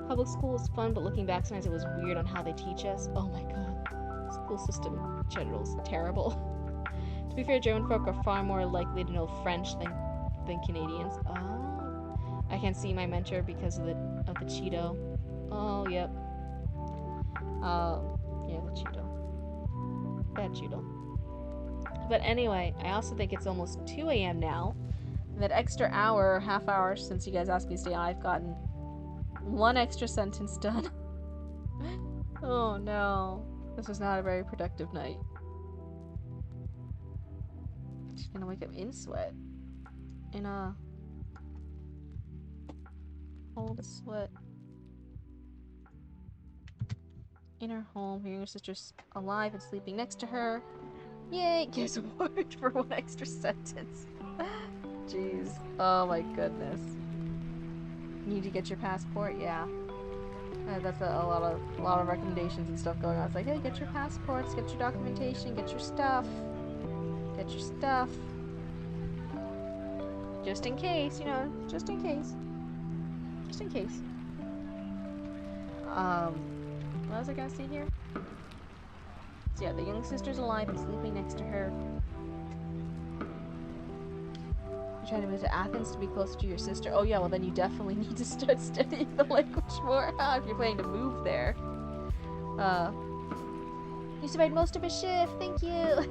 Public school is fun, but looking back, sometimes it was weird on how they teach us. Oh my god, school system in general is terrible. To be fair, German folk are far more likely to know French than Canadians. Oh, I can't see my mentor because of the Cheeto. Oh, yep. Yeah, the Cheeto. Bad Cheeto. But anyway, I also think it's almost 2 a.m. now. That extra hour, half hour since you guys asked me to stay on, I've gotten one extra sentence done. Oh no. This was not a very productive night. She's gonna wake up in sweat. In a cold sweat. In her home, hearing her sister's alive and sleeping next to her. Yay! Gives a word for one extra sentence. Jeez. Oh my goodness. Need to get your passport? Yeah. That's a lot of recommendations and stuff going on. It's like, hey, get your passports, get your documentation, get your stuff. Get your stuff. Just in case, you know, just in case. Just in case. What was I gonna say here? So yeah, the young sister's alive and sleeping next to her. You're trying to move to Athens to be closer to your sister. Oh yeah, well then you definitely need to start studying the language more if you're planning to move there. You survived most of a shift, thank you!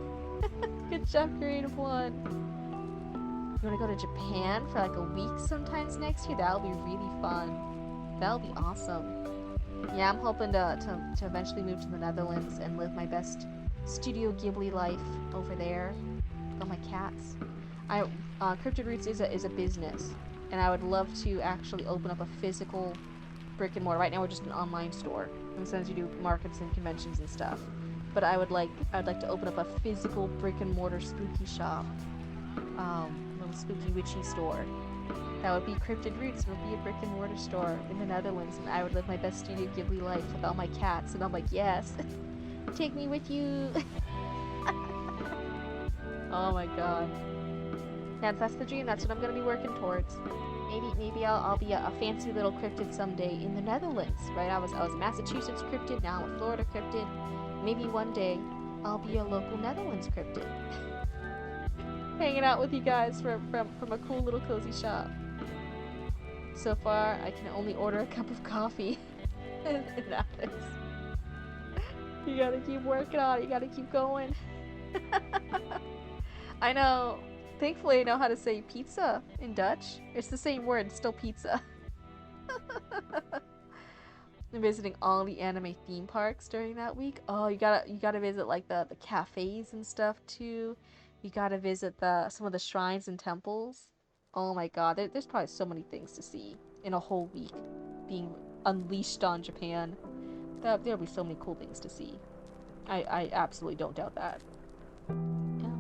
Good job, Creative One. You wanna go to Japan for like a week sometimes next year? That'll be really fun. That'll be awesome. Yeah, I'm hoping to eventually move to the Netherlands and live my best Studio Ghibli life over there with all my cats. Cryptid Roots is a business, and I would love to actually open up a physical brick and mortar. Right now we're just an online store, and sometimes we do markets and conventions and stuff. But I'd like to open up a physical brick and mortar spooky shop, little spooky witchy store. That would be Cryptid Roots. It would be a brick and mortar store in the Netherlands, and I would live my best Studio Ghibli life with all my cats. And I'm like, yes, take me with you. Oh my god. Yeah, that's the dream. That's what I'm gonna be working towards. Maybe I'll be a fancy little cryptid someday in the Netherlands, right? I was a Massachusetts cryptid, now I'm a Florida cryptid. Maybe one day I'll be a local Netherlands cryptid. Hanging out with you guys from a cool little cozy shop. So far, I can only order a cup of coffee in Athens. You gotta keep working on it. You gotta keep going. I know. Thankfully, I know how to say pizza in Dutch. It's the same word, still pizza. I'm visiting all the anime theme parks during that week. Oh, you gotta visit like the cafes and stuff too. You gotta visit some of the shrines and temples. Oh my god, there's probably so many things to see in a whole week being unleashed on Japan. There'll be so many cool things to see. I absolutely don't doubt that. Yeah.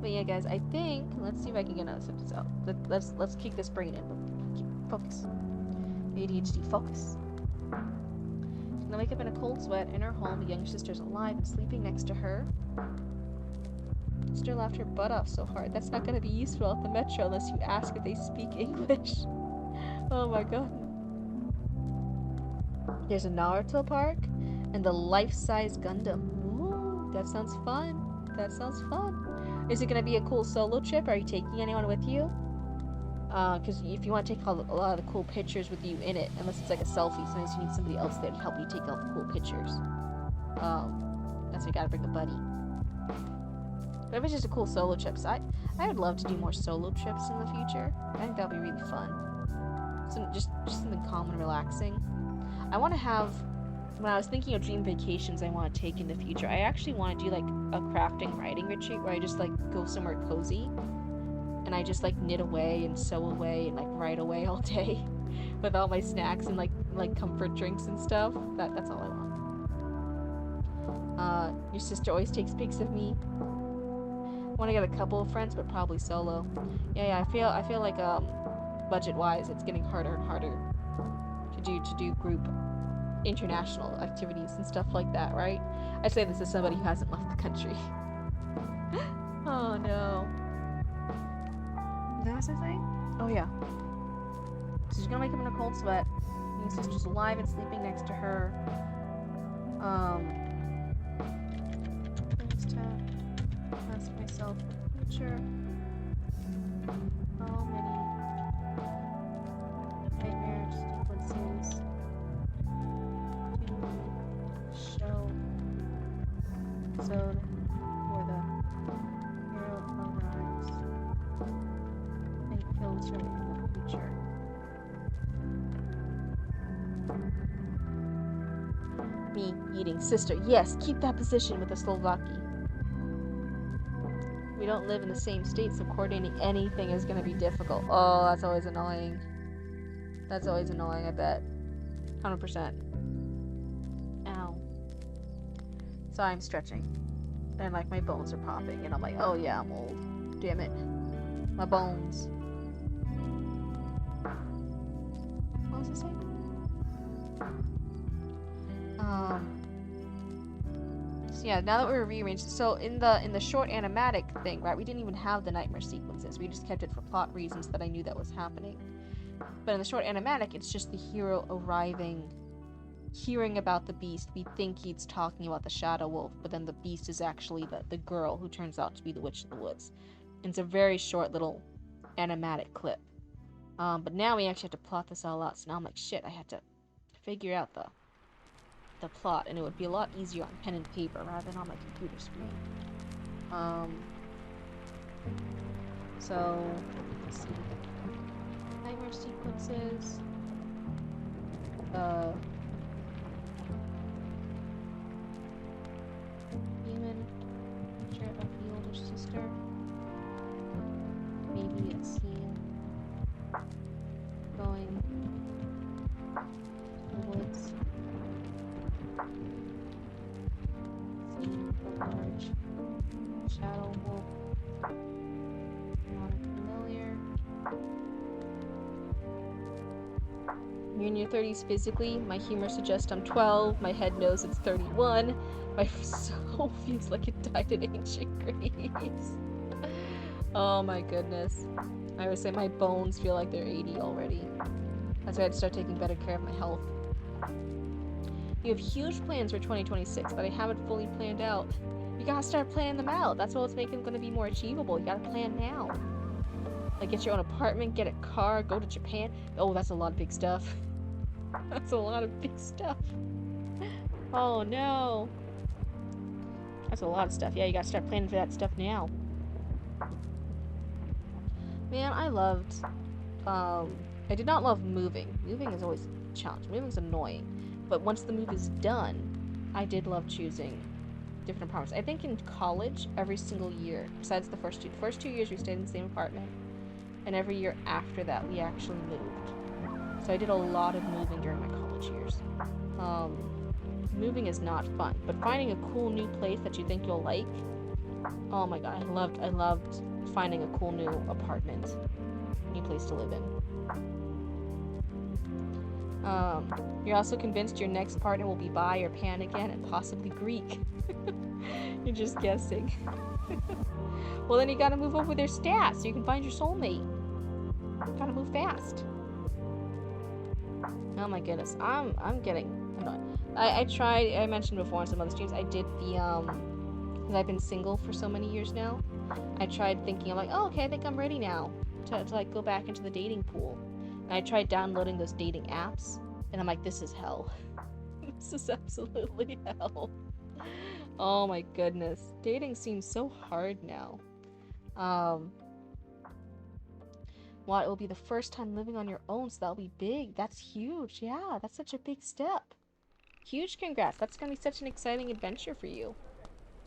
But yeah, guys, I think let's see if I can get this out. Let's kick this brain in. Focus. ADHD, focus. She's gonna wake up in a cold sweat in her home. The younger sister's alive and sleeping next to her. Sister laughed her butt off so hard. That's not gonna be useful at the metro unless you ask if they speak English. Oh my god. There's a Naruto park and the life-size Gundam. Ooh, that sounds fun. That sounds fun. Is it gonna be a cool solo trip? Are you taking anyone with you? Because if you want to take a lot of the cool pictures with you in it, unless it's like a selfie, sometimes you need somebody else there to help you take all the cool pictures. That's why you gotta bring a buddy. But if it's just a cool solo trip, so I would love to do more solo trips in the future. I think that'll be really fun. Just something calm and relaxing. I want to have, when I was thinking of dream vacations I want to take in the future, I actually want to do like a crafting writing retreat where I just like go somewhere cozy and I just like knit away and sew away and like write away all day with all my snacks and like comfort drinks and stuff. That's all I want. Your sister always takes pics of me. I want to get a couple of friends, but probably solo. Yeah. I feel like budget-wise, it's getting harder and harder to do group international activities and stuff like that, right? I say this as somebody who hasn't left the country. Oh no. Is that what I was saying? Oh yeah. So she's gonna wake up in a cold sweat. Your sister's alive and sleeping next to her. Things to ask myself in the future. episode where the hero arrives and kills her in the future. Me eating sister. Yes, keep that position with the Slovaki. We don't live in the same state, so coordinating anything is going to be difficult. Oh, that's always annoying. That's always annoying, I bet. 100%. Ow. So I'm stretching. And like my bones are popping. And I'm like, oh yeah, I'm old. Damn it. My bones. What was I saying? So yeah, now that we're rearranged, so in the short animatic thing, right, we didn't even have the nightmare sequences. We just kept it for plot reasons that I knew that was happening. But in the short animatic, it's just the hero arriving, hearing about the beast. We think he's talking about the shadow wolf, but then the beast is actually the girl who turns out to be the witch of the woods. And it's a very short little animatic clip. But now we actually have to plot this all out. So now I'm like, shit, I had to figure out the plot, and it would be a lot easier on pen and paper rather than on my computer screen. So let's see. Nightmare sequences. Human picture of the older sister. Maybe a scene going to the woods. Seeing the large shadow wolf. Not familiar. You're in your 30s physically. My humor suggests I'm 12. My head knows it's 31. My soul feels like it died in ancient Greece. Oh my goodness. I would say my bones feel like they're 80 already. That's why I had to start taking better care of my health. You have huge plans for 2026 that I haven't fully planned out. You gotta start planning them out. That's what's making them gonna be more achievable. You gotta plan now. Like get your own apartment, get a car, go to Japan. Oh, that's a lot of big stuff. That's a lot of big stuff. Oh no. That's a lot of stuff. Yeah, you gotta start planning for that stuff now. Man, I did not love moving. Moving is always a challenge. Moving's annoying. But once the move is done, I did love choosing different apartments. I think in college, every single year, besides the first two years we stayed in the same apartment, and every year after that, we actually moved. So I did a lot of moving during my college years. Moving is not fun, but finding a cool new place that you think you'll like, oh my god, I loved finding a cool new apartment, new place to live in. You're also convinced your next partner will be bi or pan again and possibly Greek. You're just guessing. Well, then you gotta move over their stats so you can find your soulmate. Gotta move fast. Oh my goodness, I'm getting annoyed. I tried, I mentioned before on some other streams, I did the, because I've been single for so many years now, I tried thinking, I'm like, oh, okay, I think I'm ready now to like go back into the dating pool. And I tried downloading those dating apps, and I'm like, this is hell. This is absolutely hell. Oh my goodness. Dating seems so hard now. Well, it will be the first time living on your own, so that'll be big. That's huge. Yeah, that's such a big step. Huge congrats. That's gonna be such an exciting adventure for you.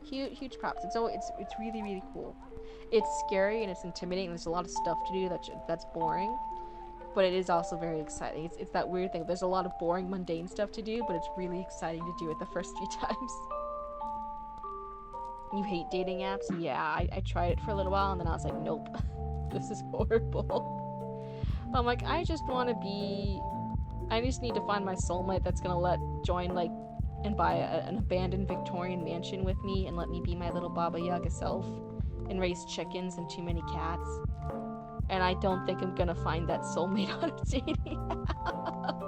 Huge props. It's really, really cool. It's scary and it's intimidating. There's a lot of stuff to do that's boring, but it is also very exciting. It's that weird thing. There's a lot of boring, mundane stuff to do, but it's really exciting to do it the first few times. You hate dating apps? Yeah, I tried it for a little while and then I was like, nope. This is horrible. I'm like, I just need to find my soulmate that's gonna join like and buy an abandoned Victorian mansion with me and let me be my little Baba Yaga self and raise chickens and too many cats. And I don't think I'm gonna find that soulmate on a dating app.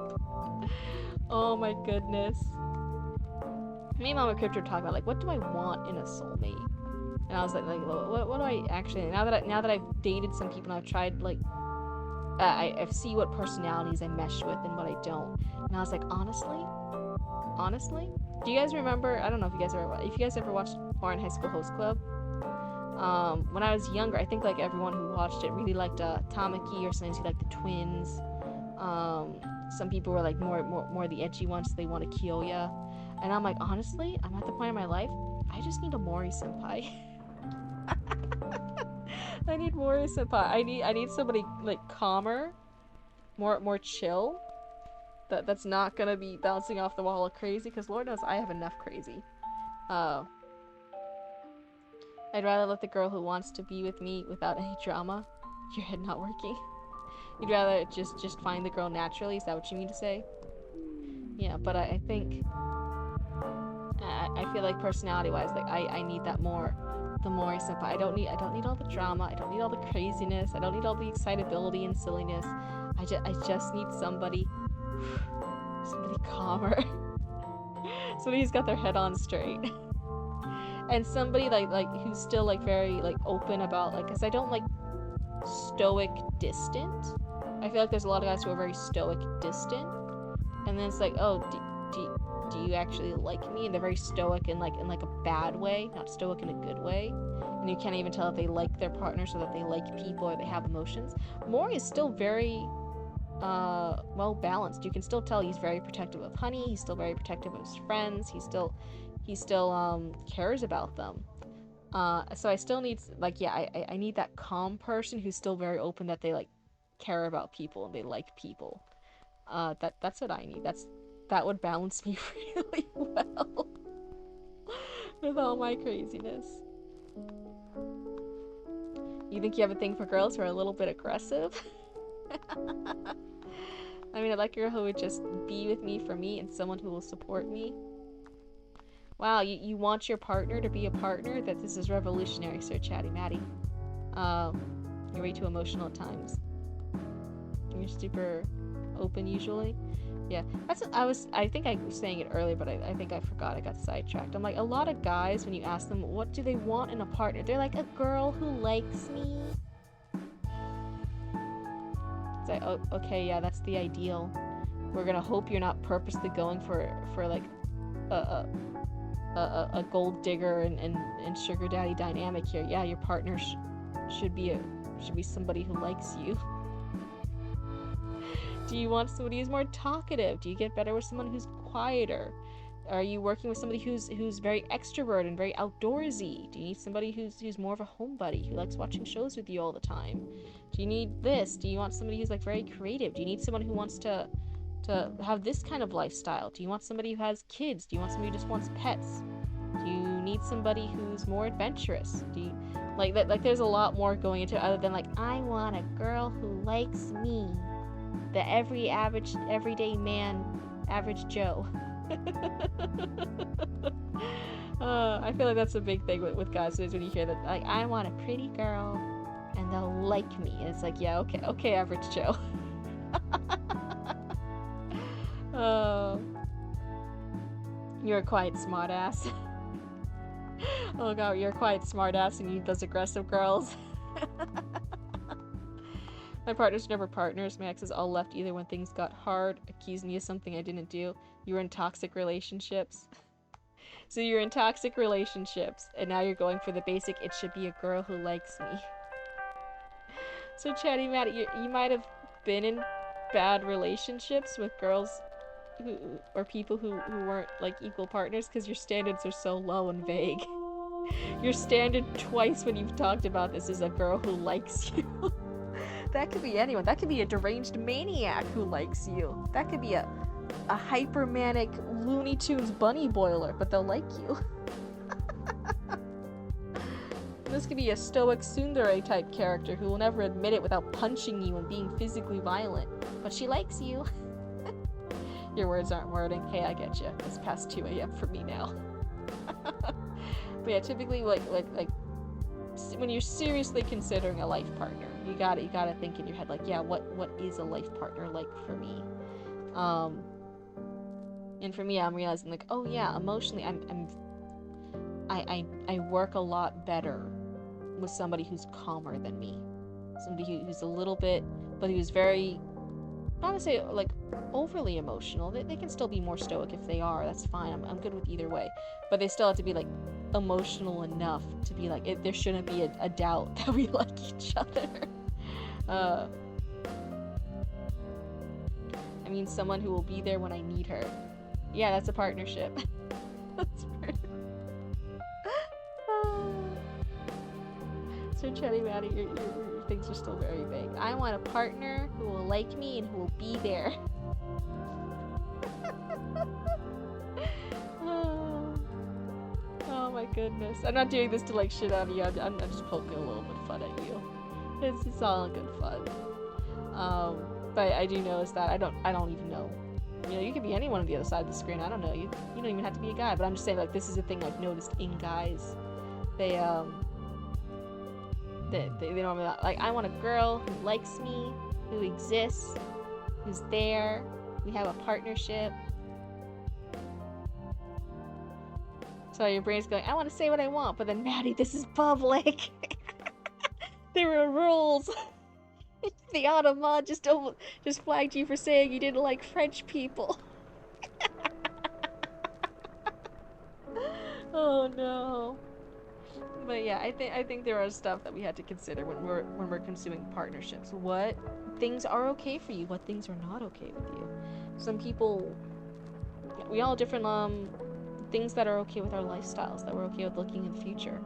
Oh my goodness. Me and Mama Cryptid were talking about like, what do I want in a soulmate? And I was like what do I actually, now that I've dated some people and I've tried like I see what personalities I mesh with and what I don't. And I was like, honestly, honestly. Do you guys remember? I don't know if you guys ever watched Warren High School Host Club. When I was younger, I think like everyone who watched it really liked Tamaki, or sometimes you like the twins. Some people were like more the edgy ones. So they wanted Kyoya, and I'm like, honestly, I'm at the point in my life, I just need a Mori senpai. I need Mori senpai. I need somebody like calmer, more chill. That's not gonna be bouncing off the wall of crazy, because Lord knows I have enough crazy. Uh, I'd rather let the girl who wants to be with me without any drama. Your head not working. You'd rather just find the girl naturally. Is that what you mean to say? Yeah, but I think I feel like personality-wise, like I need that more, the Mori senpai. I don't need all the drama. I don't need all the craziness. I don't need all the excitability and silliness. I just need somebody calmer. Somebody who's got their head on straight. And somebody like who's still like very like open about like, because I don't like stoic distant. I feel like there's a lot of guys who are very stoic distant, and then it's like, oh, do you actually like me? And they're very stoic in like a bad way, not stoic in a good way, and you can't even tell if they like their partner, so that they like people or they have emotions. Mori is still very well balanced. You can still tell he's very protective of Honey. He's still very protective of his friends. He still cares about them. So I still need, like, yeah, I need that calm person who's still very open, that they like care about people and they like people. That's what I need. That would balance me really well with all my craziness. You think you have a thing for girls who are a little bit aggressive? I mean, I'd like a girl who would just be with me for me, and someone who will support me. Wow, you want your partner to be a partner? That this is revolutionary, Sir Chatty Matty. You're way too emotional at times. You're super open usually. Yeah, I think I was saying it earlier, but I think I forgot. I got sidetracked. I'm like, a lot of guys, when you ask them what do they want in a partner, they're like, a girl who likes me. It's like, oh, okay, yeah, that's the ideal. We're gonna hope you're not purposely going for like a gold digger and sugar daddy dynamic here. Yeah, your partner should be somebody who likes you. Do you want somebody who's more talkative? Do you get better with someone who's quieter? Are you working with somebody who's very extrovert and very outdoorsy? Do you need somebody who's more of a homebody, who likes watching shows with you all the time? Do you need this? Do you want somebody who's like very creative? Do you need someone who wants to have this kind of lifestyle? Do you want somebody who has kids? Do you want somebody who just wants pets? Do you need somebody who's more adventurous? Do you like that? Like, there's a lot more going into it other than like, I want a girl who likes me, the everyday man, average Joe. I feel like that's a big thing with guys, is when you hear that, like, I want a pretty girl and they'll like me, and it's like, yeah, okay, average Joe. You're a quiet smartass. Oh god, you're a quiet smartass and you need those aggressive girls. My partner's never partners. My exes all left either when things got hard, accused me of something I didn't do. You were in toxic relationships. So you're in toxic relationships, and now you're going for the basic, it should be a girl who likes me. So Chatty Matty, you might have been in bad relationships with girls who, or people who weren't like equal partners, because your standards are so low and vague. Your standard twice when you've talked about this is a girl who likes you. That could be anyone. That could be a deranged maniac who likes you. That could be a hypermanic Looney Tunes bunny boiler, but they'll like you. This could be a stoic tsundere type character who will never admit it without punching you and being physically violent, but she likes you. Your words aren't wording. Hey, I get you. It's past 2 a.m. for me now. But yeah, typically like when you're seriously considering a life partner, you gotta think in your head, like, yeah, what is a life partner like for me? And for me, I'm realizing, like, oh yeah, emotionally, I work a lot better with somebody who's calmer than me, somebody who's a little bit, but who's very not to say like overly emotional. They can still be more stoic if they are. That's fine. I'm good with either way. But they still have to be like emotional enough to be like there shouldn't be a doubt that we like each other. I mean, someone who will be there when I need her. Yeah, that's a partnership. That's so Chatty Matty, your things are still very vague. I want a partner who will like me and who will be there. Oh my goodness. I'm not doing this to like shit on you. I'm just poking a little bit of fun at you. It's all in good fun. But I do notice that I don't even know. You know, you could be anyone on the other side of the screen. I don't know. You don't even have to be a guy. But I'm just saying, like, this is a thing I've noticed in guys. They normally like, I want a girl who likes me, who exists, who's there. We have a partnership. So your brain's going, I want to say what I want, but then Maddie, this is public. There are rules. The Automod just flagged you for saying you didn't like French people. Oh no. But yeah, I think there are stuff that we had to consider when we're consuming partnerships. What things are okay for you? What things are not okay with you? Some people, we all have different things that are okay with our lifestyles, that we're okay with looking in the future.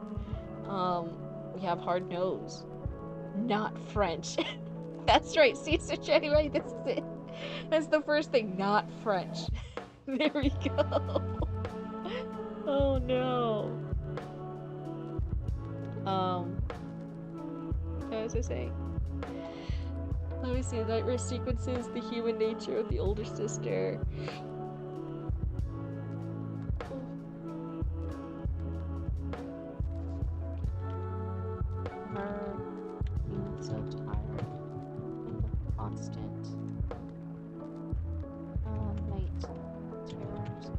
We have hard nose, not French. That's right, Caesar Jenny, right? This is it. That's the first thing, not French. There we go. Oh no. What was I saying? Let me see, nightmare sequences, the human nature of the older sister. Her being so tired and the constant night terrors of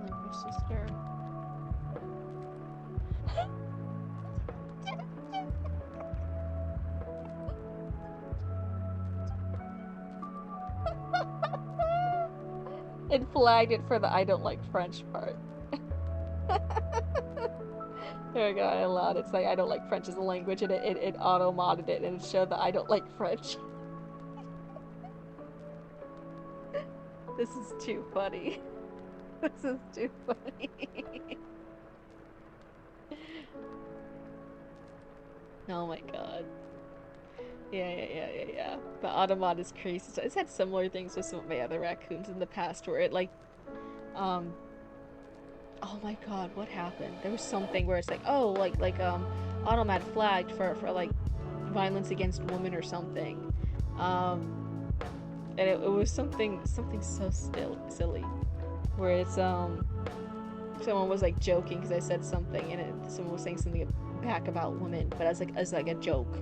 like her sister. It flagged it for the I don't like French part. There we go, I allowed it. It's like I don't like French as a language, and it auto-modded it, and it showed that I don't like French. This is too funny. This is too funny. Oh my god. Yeah. The Automod is crazy. So it's had similar things with some of my other raccoons in the past where it like, oh my god, what happened? There was something where it's like, oh, Automod flagged for like violence against women or something. And it was something so silly, where it's someone was like joking because I said something, and someone was saying something back about women, but as like a joke.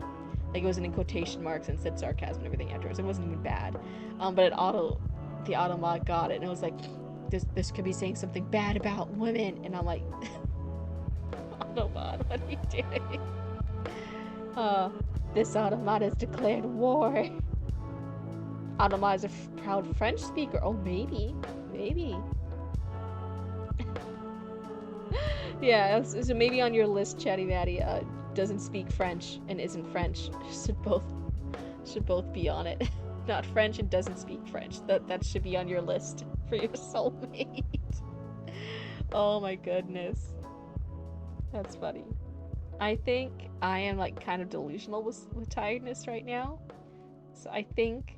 Like, it wasn't in quotation marks and said sarcasm and everything afterwards. It wasn't even bad. But the Automod got it, and it was like, this could be saying something bad about women. And I'm like, Automod, what are you doing? This Automod has declared war. Automod is a proud French speaker. Oh, maybe. Yeah, so maybe on your list, Chatty Matty, doesn't speak French and isn't French. Should both be on it. Not French and doesn't speak French. That should be on your list for your soulmate. Oh my goodness. That's funny. I think I am like kind of delusional with tiredness right now. So I think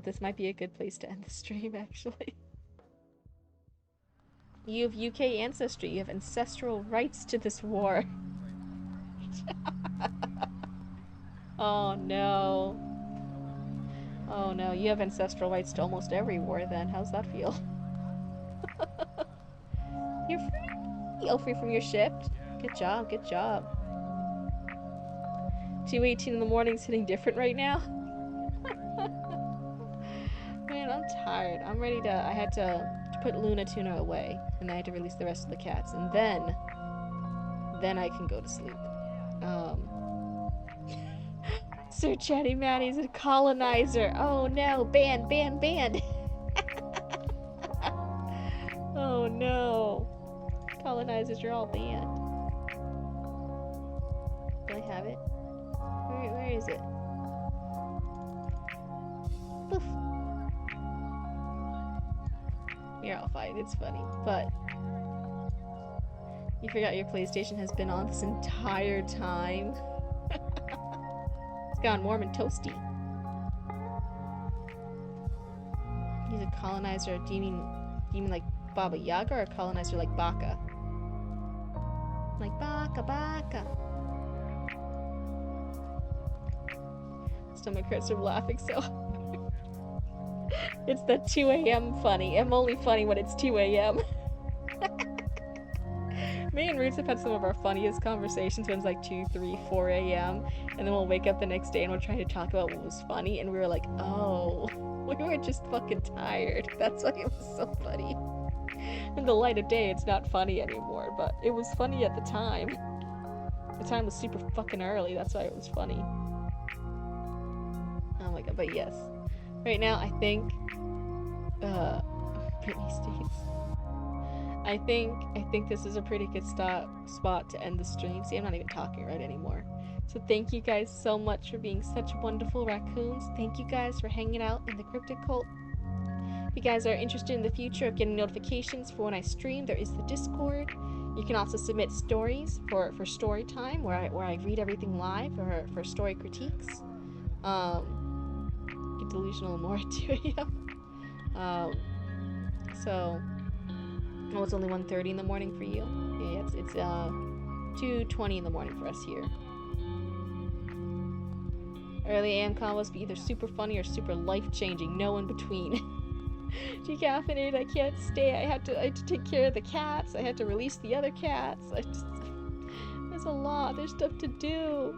this might be a good place to end the stream, actually. You have UK ancestry. You have ancestral rights to this war. Oh no. Oh no, you have ancestral rights to almost every war then. How's that feel? You're free! Oh, free from your shift? Good job. 2:18 in the morning's hitting different right now? Man, I'm tired. I'm ready to... I had to put Luna Tuna away, and I had to release the rest of the cats, and then I can go to sleep. Sir Chatty Matty's a colonizer. Oh no, banned, banned, banned. Oh no. Colonizers are all banned. Do I have it? Where is it? Poof. You're all fine, it's funny. But you forgot your PlayStation has been on this entire time. It's gone warm and toasty. He's a colonizer. Do you mean like Baba Yaga or a colonizer like Baka? Like Baka Baka. Stomach hurts from laughing so hard. It's the 2 a.m. funny. I'm only funny when it's 2 a.m. Me and Roots have had some of our funniest conversations when it's like 2, 3, 4 a.m. And then we'll wake up the next day and we're trying to talk about what was funny. And we were like, oh, we were just fucking tired. That's why it was so funny. In the light of day, it's not funny anymore. But it was funny at the time. The time was super fucking early. That's why it was funny. Oh my god, but yes. Right now, I think... Britney States. I think this is a pretty good spot to end the stream. See, I'm not even talking right anymore. So thank you guys so much for being such wonderful raccoons. Thank you guys for hanging out in the Cryptid Cult. If you guys are interested in the future of getting notifications for when I stream, there is the Discord. You can also submit stories for story time, where I read everything live, or for story critiques. Get delusional more too, yeah. So, oh, it's only 1:30 in the morning for you. Yeah, it's 2:20 in the morning for us here. Early AM combos be either super funny or super life-changing. No in between. Decaffeinated, I can't stay. I had to take care of the cats. I had to release the other cats. There's a lot. There's stuff to do.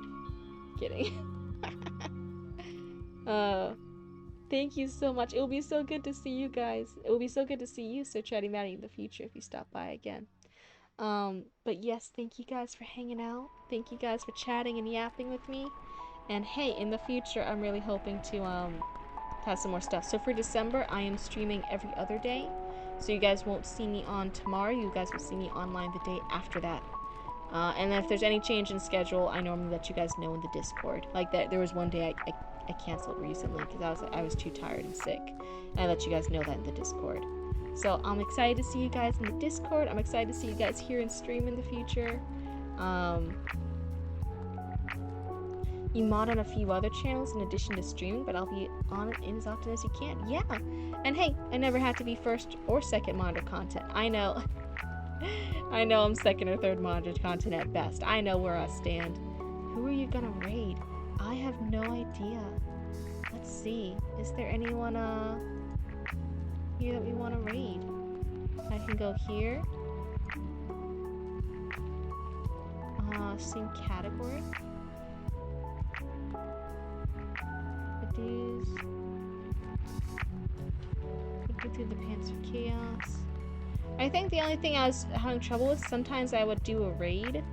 Kidding. Thank you so much. It will be so good to see you guys. It will be so good to see you, Sir Chatty Matty, in the future if you stop by again. But yes, thank you guys for hanging out. Thank you guys for chatting and yapping with me. And hey, in the future, I'm really hoping to have some more stuff. So for December, I am streaming every other day. So you guys won't see me on tomorrow. You guys will see me online the day after that. And then if there's any change in schedule, I normally let you guys know in the Discord. Like that, there was one day I canceled recently because I was too tired and sick. And I let you guys know that in the Discord. So I'm excited to see you guys in the Discord. I'm excited to see you guys here in stream in the future. You mod on a few other channels in addition to streaming, but I'll be on it as often as you can. Yeah. And hey, I never had to be first or second monitor content. I know. I know I'm second or third monitor content at best. I know where I stand. Who are you gonna raid? I have no idea. Let's see. Is there anyone here that we want to raid? I can go here. Same category. These. Looking through the pants for chaos. I think the only thing I was having trouble with, sometimes I would do a raid,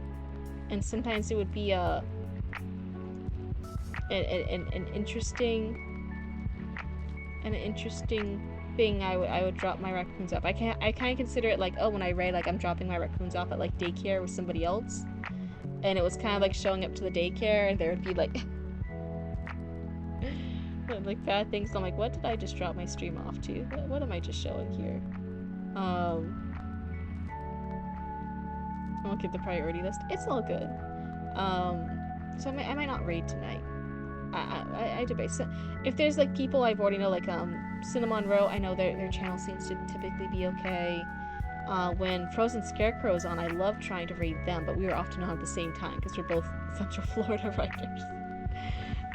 and sometimes it would be an interesting thing. I would drop my raccoons off. I kind of consider it like, oh, when I raid, like I'm dropping my raccoons off at like daycare with somebody else, and it was kind of like showing up to the daycare, and there would be like like bad things. So I'm like, what did I just drop my stream off to? What am I just showing here? I'll look at the priority list. It's all good. So I might not raid tonight. I debate. So if there's like people I've already know, like Cinnamon Row, I know their channel seems to typically be okay. When Frozen Scarecrow is on, I love trying to raid them, but we were often on at the same time because we're both Central Florida writers.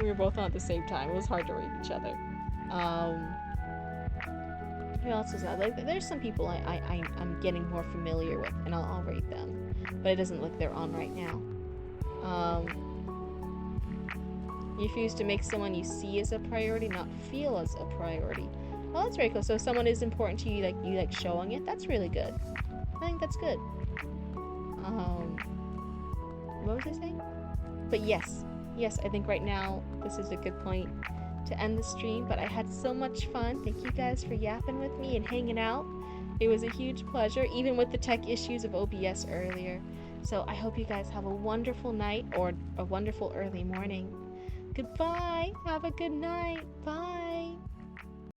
We were both on at the same time. It was hard to raid each other. Who else is that? Like, there's some people I'm getting more familiar with, and I'll raid them, but it doesn't look they're on right now. You refuse to make someone you see as a priority, not feel as a priority. Well, that's very cool. So if someone is important to you, you like showing it. That's really good. I think that's good. What was I saying? But yes, yes, I think right now this is a good point to end the stream, but I had so much fun. Thank you guys for yapping with me and hanging out. It was a huge pleasure, even with the tech issues of OBS earlier. So I hope you guys have a wonderful night or a wonderful early morning. Goodbye. Have a good night. Bye.